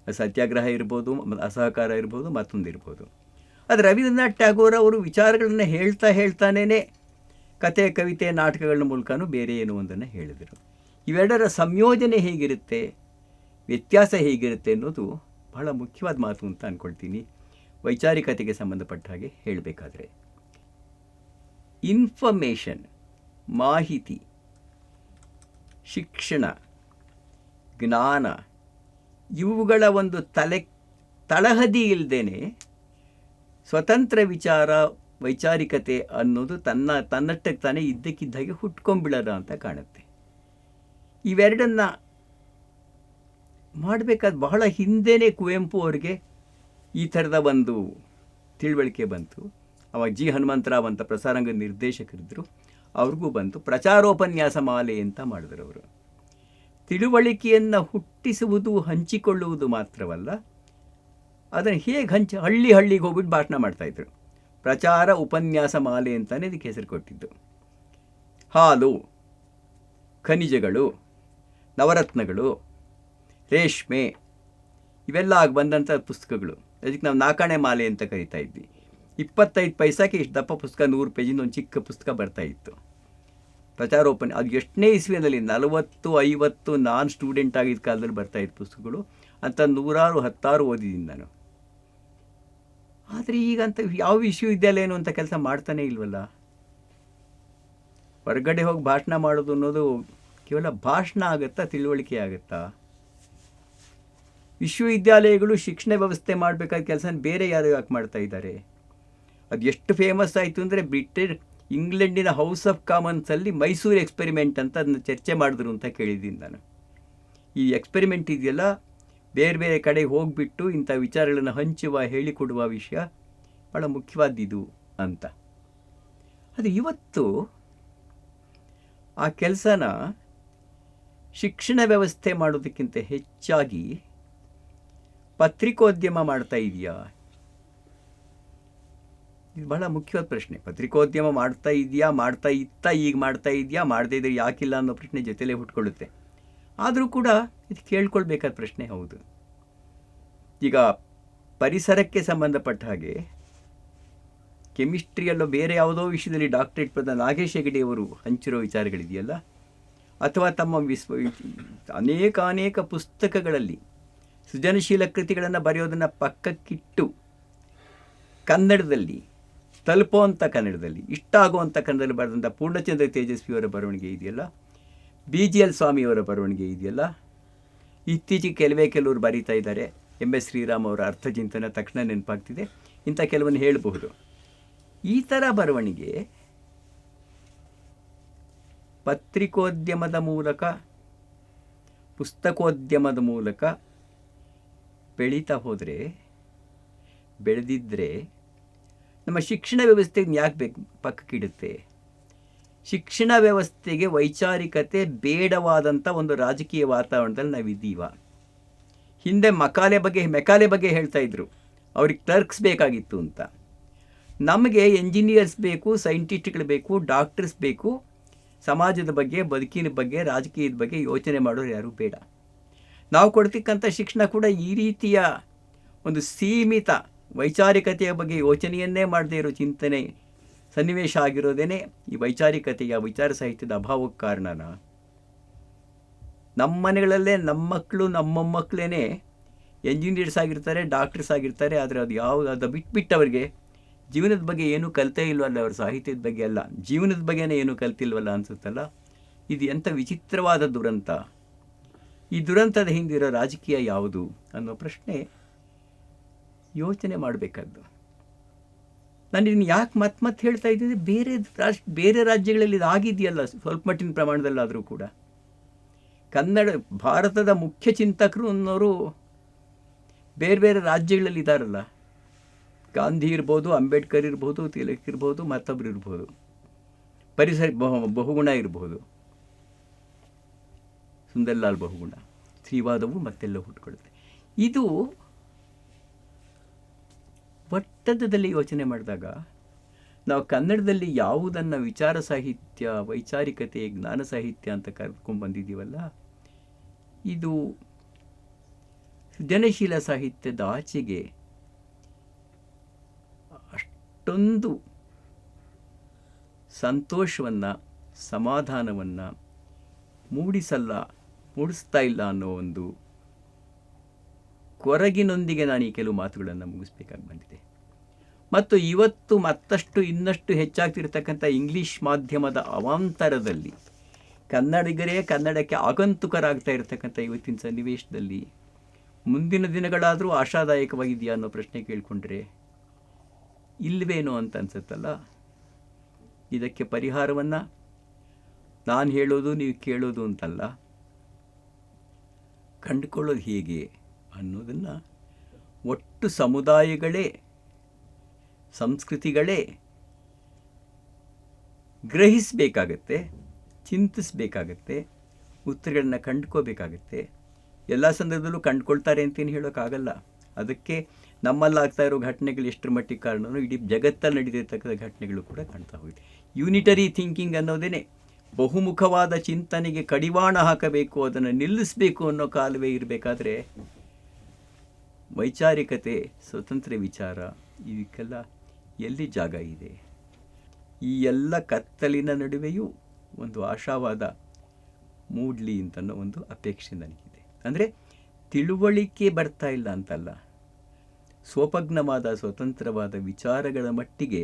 ಸತ್ಯಾಗ್ರಹ ಇರ್ಬೋದು, ಅಸಹಕಾರ ಇರ್ಬೋದು, ಮತ್ತೊಂದು ಇರ್ಬೋದು. ಆದರೆ ರವೀಂದ್ರನಾಥ್ ಟ್ಯಾಗೋರ್ ಅವರು ವಿಚಾರಗಳನ್ನು ಹೇಳ್ತಾನೇ ಕತೆ, ಕವಿತೆ, ನಾಟಕಗಳ ಮೂಲಕನೂ ಬೇರೆ ಏನೋ ಒಂದನ್ನು ಹೇಳಿದರು. ಇವೆರಡರ ಸಂಯೋಜನೆ ಹೇಗಿರುತ್ತೆ, ವ್ಯತ್ಯಾಸ ಹೇಗಿರುತ್ತೆ ಅನ್ನೋದು ಬಹಳ ಮುಖ್ಯವಾದ ಮಾತು ಅಂತ ಅಂದ್ಕೊಳ್ತೀನಿ ವೈಚಾರಿಕತೆಗೆ ಸಂಬಂಧಪಟ್ಟ ಹಾಗೆ ಹೇಳಬೇಕಾದ್ರೆ. ಇನ್ಫಾರ್ಮೇಷನ್, ಮಾಹಿತಿ, ಶಿಕ್ಷಣ, ಜ್ಞಾನ ಇವುಗಳ ಒಂದು ತಳಹದಿ ಇಲ್ಲದೇನೆ ಸ್ವತಂತ್ರ ವಿಚಾರ ವೈಚಾರಿಕತೆ ಅನ್ನೋದು ತನ್ನಷ್ಟಕ್ಕೆ ತಾನೇ ಇದ್ದಕ್ಕಿದ್ದಾಗೆ ಹುಟ್ಕೊಂಡ್ಬಿಡೋದ ಅಂತ ಕಾಣುತ್ತೆ. ಇವೆರಡನ್ನ ಮಾಡಬೇಕಾದ ಬಹಳ ಹಿಂದೆಯೇ ಕುವೆಂಪು ಅವರಿಗೆ ಈ ಥರದ ಒಂದು ತಿಳುವಳಿಕೆ ಬಂತು. ಅವಾಗ ಜಿ ಹನುಮಂತರಾವ್ ಅಂತ ಪ್ರಸಾರಾಂಗ ನಿರ್ದೇಶಕರಿದ್ದರು, ಅವ್ರಿಗೂ ಬಂತು. ಪ್ರಚಾರೋಪನ್ಯಾಸ ಮಾಲೆ ಅಂತ ಮಾಡಿದ್ರು ಅವರು. ತಿಳುವಳಿಕೆಯನ್ನು ಹುಟ್ಟಿಸುವುದು, ಹಂಚಿಕೊಳ್ಳುವುದು ಮಾತ್ರವಲ್ಲ, ಅದನ್ನು ಹೇಗೆ ಹಳ್ಳಿಗೆ ಹೋಗ್ಬಿಟ್ಟು ಭಾಷಣ ಮಾಡ್ತಾಯಿದ್ರು. ಪ್ರಚಾರ ಉಪನ್ಯಾಸ ಮಾಲೆ ಅಂತಲೇ ಇದಕ್ಕೆ ಹೆಸರು ಕೊಟ್ಟಿದ್ದು. ಹಾಲು, ಖನಿಜಗಳು, ನವರತ್ನಗಳು, ರೇಷ್ಮೆ ಇವೆಲ್ಲ ಆಗಿ ಬಂದಂಥ ಪುಸ್ತಕಗಳು. ಅದಕ್ಕೆ ನಾವು ನಾಕಾಣೆ ಮಾಲೆ ಅಂತ ಕರಿತಾ ಇದ್ವಿ. 25 ಪೈಸಾಕ್ಕೆ ಇಷ್ಟು ದಪ್ಪ ಪುಸ್ತಕ, 100 ಪೇಜಿಂದ ಒಂದು ಚಿಕ್ಕ ಪುಸ್ತಕ ಬರ್ತಾಯಿತ್ತು. ಪ್ರಚಾರೋಪನ್ಯಾಸ ಅದು ಎಷ್ಟನೇ ಇಸ್ವಿಯಲ್ಲಿ 40, 50 ನಾನು ಸ್ಟೂಡೆಂಟ್ ಆಗಿದ್ದ ಕಾಲದಲ್ಲಿ ಬರ್ತಾಯಿತ್ತು ಪುಸ್ತಕಗಳು. ಅಂತ 100 ಓದಿದ್ದೀನಿ ನಾನು. ಆದರೆ ಈಗಂತ ಯಾವ ವಿಶ್ವವಿದ್ಯಾಲಯ ಏನು ಅಂತ ಕೆಲಸ ಮಾಡ್ತಾನೇ ಇಲ್ವಲ್ಲ. ಹೊರಗಡೆ ಹೋಗಿ ಭಾಷಣ ಮಾಡೋದು ಅನ್ನೋದು ಕೇವಲ ಭಾಷಣ ಆಗುತ್ತಾ, ತಿಳುವಳಿಕೆ ಆಗುತ್ತಾ? ವಿಶ್ವವಿದ್ಯಾಲಯಗಳು ಶಿಕ್ಷಣ ವ್ಯವಸ್ಥೆ ಮಾಡಬೇಕಾದ ಕೆಲಸ ಬೇರೆ ಯಾರು ಯಾಕೆ ಮಾಡ್ತಾ ಇದ್ದಾರೆ? ಅದು ಎಷ್ಟು ಫೇಮಸ್ ಆಯಿತು ಅಂದರೆ ಇಂಗ್ಲೆಂಡಿನ ಹೌಸ್ ಆಫ್ ಕಾಮನ್ಸಲ್ಲಿ ಮೈಸೂರು ಎಕ್ಸ್ಪೆರಿಮೆಂಟ್ ಅಂತ ಅದನ್ನು ಚರ್ಚೆ ಮಾಡಿದ್ರು ಅಂತ ಕೇಳಿದ್ದೀನಿ ನಾನು. ಈ ಎಕ್ಸ್ಪೆರಿಮೆಂಟ್ ಇದೆಯಲ್ಲ, ಬೇರೆ ಬೇರೆ ಕಡೆ ಹೋಗಿಬಿಟ್ಟು ಇಂಥ ವಿಚಾರಗಳನ್ನು ಹಂಚುವ, ಹೇಳಿಕೊಡುವ ವಿಷಯ ಭಾಳ ಮುಖ್ಯವಾದಿದು ಅಂತ. ಅದು ಇವತ್ತು ಆ ಕೆಲಸನ ಶಿಕ್ಷಣ ವ್ಯವಸ್ಥೆ ಮಾಡೋದಕ್ಕಿಂತ ಹೆಚ್ಚಾಗಿ ಪತ್ರಿಕೋದ್ಯಮ ಮಾಡ್ತಾ ಇದೆಯಾ? ಇದು ಬಹಳ ಮುಖ್ಯವಾದ ಪ್ರಶ್ನೆ. ಪತ್ರಿಕೋದ್ಯಮ ಮಾಡ್ತಾ ಇತ್ತ, ಈಗ ಮಾಡ್ತಾ ಇದೆಯಾ, ಮಾಡದೇ ಇದ್ರೆ ಯಾಕಿಲ್ಲ ಅನ್ನೋ ಪ್ರಶ್ನೆ ಜೊತೆಲೇ ಹುಟ್ಕೊಳ್ಳುತ್ತೆ. ಆದರೂ ಕೂಡ ಇದು ಕೇಳ್ಕೊಳ್ಬೇಕಾದ ಪ್ರಶ್ನೆ ಹೌದು. ಈಗ ಪರಿಸರಕ್ಕೆ ಸಂಬಂಧಪಟ್ಟ ಹಾಗೆ ಕೆಮಿಸ್ಟ್ರಿಯಲ್ಲೋ ಬೇರೆ ಯಾವುದೋ ವಿಷಯದಲ್ಲಿ ಡಾಕ್ಟರೇಟ್ ಪಡೆದ ನಾಗೇಶ್ ಹೆಗಡೆಯವರು ಹಂಚಿರೋ ವಿಚಾರಗಳಿದೆಯಲ್ಲ, ಅಥವಾ ತಮ್ಮ ಅನೇಕ ಪುಸ್ತಕಗಳಲ್ಲಿ ಸೃಜನಶೀಲ ಕೃತಿಗಳನ್ನು ಬರೆಯೋದನ್ನು ಪಕ್ಕಕ್ಕಿಟ್ಟು ಕನ್ನಡದಲ್ಲಿ ತಲುಪುವಂಥ, ಕನ್ನಡದಲ್ಲಿ ಇಷ್ಟ ಆಗುವಂಥ ಕನ್ನಡದಲ್ಲಿ ಬರೆದಂಥ ಪೂರ್ಣಚಂದ್ರ ತೇಜಸ್ವಿಯವರ ಬರವಣಿಗೆ ಇದೆಯಲ್ಲ, BGL ಸ್ವಾಮಿಯವರ ಬರವಣಿಗೆ ಇದೆಯಲ್ಲ, ಇತ್ತೀಚೆಗೆ ಕೆಲವರು ಬರೀತಾ ಇದ್ದಾರೆ. MS ಶ್ರೀರಾಮ್ ಅವರ ಅರ್ಥಚಿಂತನ ತಕ್ಷಣ ನೆನಪಾಗ್ತಿದೆ. ಇಂಥ ಕೆಲವನ್ನು ಹೇಳಬಹುದು. ಈ ಥರ ಬರವಣಿಗೆ ಪತ್ರಿಕೋದ್ಯಮದ ಮೂಲಕ, ಪುಸ್ತಕೋದ್ಯಮದ ಮೂಲಕ ಬೆಳೀತಾ ಹೋದರೆ, ಬೆಳೆದಿದ್ದರೆ ನಮ್ಮ ಶಿಕ್ಷಣ ವ್ಯವಸ್ಥೆಗೆ ಯಾಕೆ ಪಕ್ಕಕ್ಕಿಡುತ್ತೆ? ಶಿಕ್ಷಣ ವ್ಯವಸ್ಥೆಗೆ ವೈಚಾರಿಕತೆ ಬೇಡವಾದಂಥ ಒಂದು ರಾಜಕೀಯ ವಾತಾವರಣದಲ್ಲಿ ನಾವಿದ್ದೀವ. ಹಿಂದೆ ಮೆಕಾಲೆ ಬಗ್ಗೆ ಹೇಳ್ತಾ ಇದ್ರು, ಅವ್ರಿಗೆ ಕ್ಲರ್ಕ್ಸ್ ಬೇಕಾಗಿತ್ತು ಅಂತ. ನಮಗೆ ಎಂಜಿನಿಯರ್ಸ್ ಬೇಕು, ಸೈಂಟಿಸ್ಟ್ಗಳು ಬೇಕು, ಡಾಕ್ಟರ್ಸ್ ಬೇಕು. ಸಮಾಜದ ಬಗ್ಗೆ, ಬದುಕಿನ ಬಗ್ಗೆ, ರಾಜಕೀಯದ ಬಗ್ಗೆ ಯೋಚನೆ ಮಾಡೋರು ಯಾರೂ ಬೇಡ. ನಾವು ಕೊಡ್ತಕ್ಕಂಥ ಶಿಕ್ಷಣ ಕೂಡ ಈ ರೀತಿಯ ಒಂದು ಸೀಮಿತ ವೈಚಾರಿಕತೆಯ ಬಗ್ಗೆ ಯೋಚನೆಯನ್ನೇ ಮಾಡದೇ ಇರೋ ಚಿಂತನೆ ಸನ್ನಿವೇಶ ಆಗಿರೋದೇ ಈ ವೈಚಾರಿಕತೆಯ, ವಿಚಾರ ಸಾಹಿತ್ಯದ ಅಭಾವಕ್ಕೆ ಕಾರಣನ. ನಮ್ಮ ಮನೆಗಳಲ್ಲೇ ನಮ್ಮ ಮಕ್ಕಳು, ನಮ್ಮ ಮೊಮ್ಮಕ್ಕಳೇ ಎಂಜಿನಿಯರ್ಸ್ ಆಗಿರ್ತಾರೆ, ಡಾಕ್ಟರ್ಸ್ ಆಗಿರ್ತಾರೆ. ಆದರೆ ಅದು ಬಿಟ್ಬಿಟ್ಟು ಅವರಿಗೆ ಜೀವನದ ಬಗ್ಗೆ ಏನೂ ಕಲಿತೇ ಇಲ್ವಲ್ಲ, ಅವ್ರ ಸಾಹಿತ್ಯದ ಬಗ್ಗೆ ಅಲ್ಲ, ಜೀವನದ ಬಗ್ಗೆನೇ ಏನೂ ಕಲ್ತಿಲ್ವಲ್ಲ ಅನಿಸುತ್ತಲ್ಲ. ಇದು ಎಂಥ ವಿಚಿತ್ರವಾದ ದುರಂತ. ಈ ದುರಂತದ ಹಿಂದಿರೋ ರಾಜಕೀಯ ಯಾವುದು ಅನ್ನೋ ಪ್ರಶ್ನೆ ಯೋಚನೆ ಮಾಡಬೇಕಾದ್ದು. ನಾನು ಇದನ್ನು ಯಾಕೆ ಮತ್ತೆ ಹೇಳ್ತಾ ಇದ್ದೀನಿ, ಬೇರೆ ರಾಜ್ಯಗಳಲ್ಲಿ ಇದು ಆಗಿದೆಯಲ್ಲ ಸ್ವಲ್ಪ ಮಟ್ಟಿನ ಪ್ರಮಾಣದಲ್ಲಾದರೂ ಕೂಡ. ಭಾರತದ ಮುಖ್ಯ ಚಿಂತಕರು ಅನ್ನೋರು ಬೇರೆ ರಾಜ್ಯಗಳಲ್ಲಿ ಇದ್ದಾರಲ್ಲ. ಗಾಂಧಿ ಇರ್ಬೋದು, ಅಂಬೇಡ್ಕರ್ ಇರ್ಬೋದು, ತಿಲಕ್ ಇರ್ಬೋದು, ಮತ್ತೊಬ್ಬರು ಇರ್ಬೋದು, ಪರಿಸರ ಬಹುಗುಣ ಇರ್ಬೋದು, ಸುಂದರ್ಲಾಲ್ ಬಹುಗುಣ, ಸ್ತ್ರೀವಾದವು ಮತ್ತೆಲ್ಲ ಹುಟ್ಕೊಳ್ಳುತ್ತೆ. ಇದು ಒಟ್ಟದಲ್ಲಿ ಯೋಚನೆ ಮಾಡಿದಾಗ ನಾವು ಕನ್ನಡದಲ್ಲಿ ಯಾವುದನ್ನು ವಿಚಾರ ಸಾಹಿತ್ಯ, ವೈಚಾರಿಕತೆ, ಜ್ಞಾನ ಸಾಹಿತ್ಯ ಅಂತ ಕರ್ಕೊಂಡು ಬಂದಿದ್ದೀವಲ್ಲ, ಇದು ಸೃಜನಶೀಲ ಸಾಹಿತ್ಯದ ಆಚೆಗೆ ಅಷ್ಟೊಂದು ಸಂತೋಷವನ್ನು, ಸಮಾಧಾನವನ್ನು, ಮೂಡಿಸ್ತಾ ಇಲ್ಲ ಅನ್ನೋ ಒಂದು ಕೊರಗಿನೊಂದಿಗೆ ನಾನು ಈ ಕೆಲವು ಮಾತುಗಳನ್ನು ಮುಗಿಸ್ಬೇಕಾಗಿ ಬಂದಿದೆ. ಮತ್ತು ಇವತ್ತು ಮತ್ತಷ್ಟು ಇನ್ನಷ್ಟು ಹೆಚ್ಚಾಗ್ತಿರ್ತಕ್ಕಂಥ ಇಂಗ್ಲೀಷ್ ಮಾಧ್ಯಮದ ಅವಾಂತರದಲ್ಲಿ ಕನ್ನಡಿಗರೇ ಕನ್ನಡಕ್ಕೆ ಆಗಂತುಕರಾಗ್ತಾ ಇರತಕ್ಕಂಥ ಇವತ್ತಿನ ಸನ್ನಿವೇಶದಲ್ಲಿ ಮುಂದಿನ ದಿನಗಳಾದರೂ ಆಶಾದಾಯಕವಾಗಿದೆಯಾ ಅನ್ನೋ ಪ್ರಶ್ನೆ ಕೇಳಿಕೊಂಡ್ರೆ ಇಲ್ಲವೇನೋ ಅಂತ ಅನ್ಸುತ್ತಲ್ಲ. ಇದಕ್ಕೆ ಪರಿಹಾರವನ್ನು ನಾನು ಹೇಳೋದು ನೀವು ಕೇಳೋದು ಅಂತಲ್ಲ, ಕಂಡುಕೊಳ್ಳೋದು ಹೇಗೆ ಅನ್ನೋದನ್ನು ಒಟ್ಟು ಸಮುದಾಯಗಳೇ ಸಂಸ್ಕೃತಿಗಳೇ ಗ್ರಹಿಸಬೇಕಾಗತ್ತೆ, ಚಿಂತಿಸಬೇಕಾಗತ್ತೆ, ಉತ್ತರಗಳನ್ನ ಕಂಡುಕೋಬೇಕಾಗತ್ತೆ. ಎಲ್ಲ ಸಂದರ್ಭದಲ್ಲೂ ಕಂಡುಕೊಳ್ತಾರೆ ಅಂತೇನು ಹೇಳೋಕ್ಕಾಗಲ್ಲ. ಅದಕ್ಕೆ ನಮ್ಮಲ್ಲಾಗ್ತಾ ಇರೋ ಘಟನೆಗಳು ಎಷ್ಟರ ಮಟ್ಟಿಗೆ ಕಾರಣನೋ ಇಡೀ ಜಗತ್ತಲ್ಲಿ ನಡೆದಿರ್ತಕ್ಕಂಥ ಘಟನೆಗಳು ಕೂಡ ಕಾಣ್ತಾ ಹೋಗಿದೆ. ಯೂನಿಟರಿ ಥಿಂಕಿಂಗ್ ಅನ್ನೋದೇ ಬಹುಮುಖವಾದ ಚಿಂತನೆಗೆ ಕಡಿವಾಣ ಹಾಕಬೇಕು, ಅದನ್ನು ನಿಲ್ಲಿಸಬೇಕು ಅನ್ನೋ ಕಾಲವೇ ಇರಬೇಕಾದ್ರೆ ವೈಚಾರಿಕತೆ, ಸ್ವತಂತ್ರ ವಿಚಾರ ಇವಕ್ಕೆಲ್ಲ ಎಲ್ಲಿ ಜಾಗ ಇದೆ? ಈ ಎಲ್ಲ ಕತ್ತಲಿನ ನಡುವೆಯೂ ಒಂದು ಆಶಾವಾದ ಮೂಡಲಿ ಅಂತನ್ನೋ ಒಂದು ಅಪೇಕ್ಷೆ ನನಗಿದೆ. ಅಂದರೆ ತಿಳುವಳಿಕೆ ಬರ್ತಾ ಇಲ್ಲ ಅಂತಲ್ಲ, ಸ್ವೋಪಜ್ಞವಾದ ಸ್ವತಂತ್ರವಾದ ವಿಚಾರಗಳ ಮಟ್ಟಿಗೆ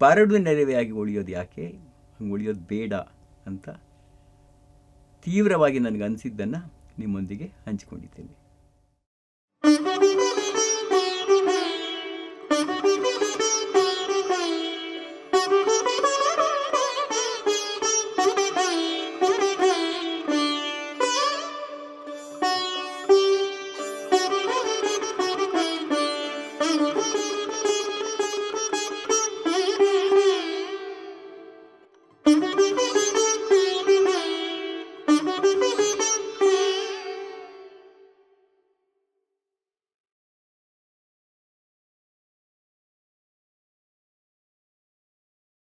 ಬರಡು ನೆರವೆಯಾಗಿ ಉಳಿಯೋದು ಯಾಕೆ, ಹಂಗೆ ಉಳಿಯೋದು ಬೇಡ ಅಂತ ತೀವ್ರವಾಗಿ ನನಗನ್ಸಿದ್ದನ್ನು ನಿಮ್ಮೊಂದಿಗೆ ಹಂಚಿಕೊಂಡಿದ್ದೇನೆ. Thank you.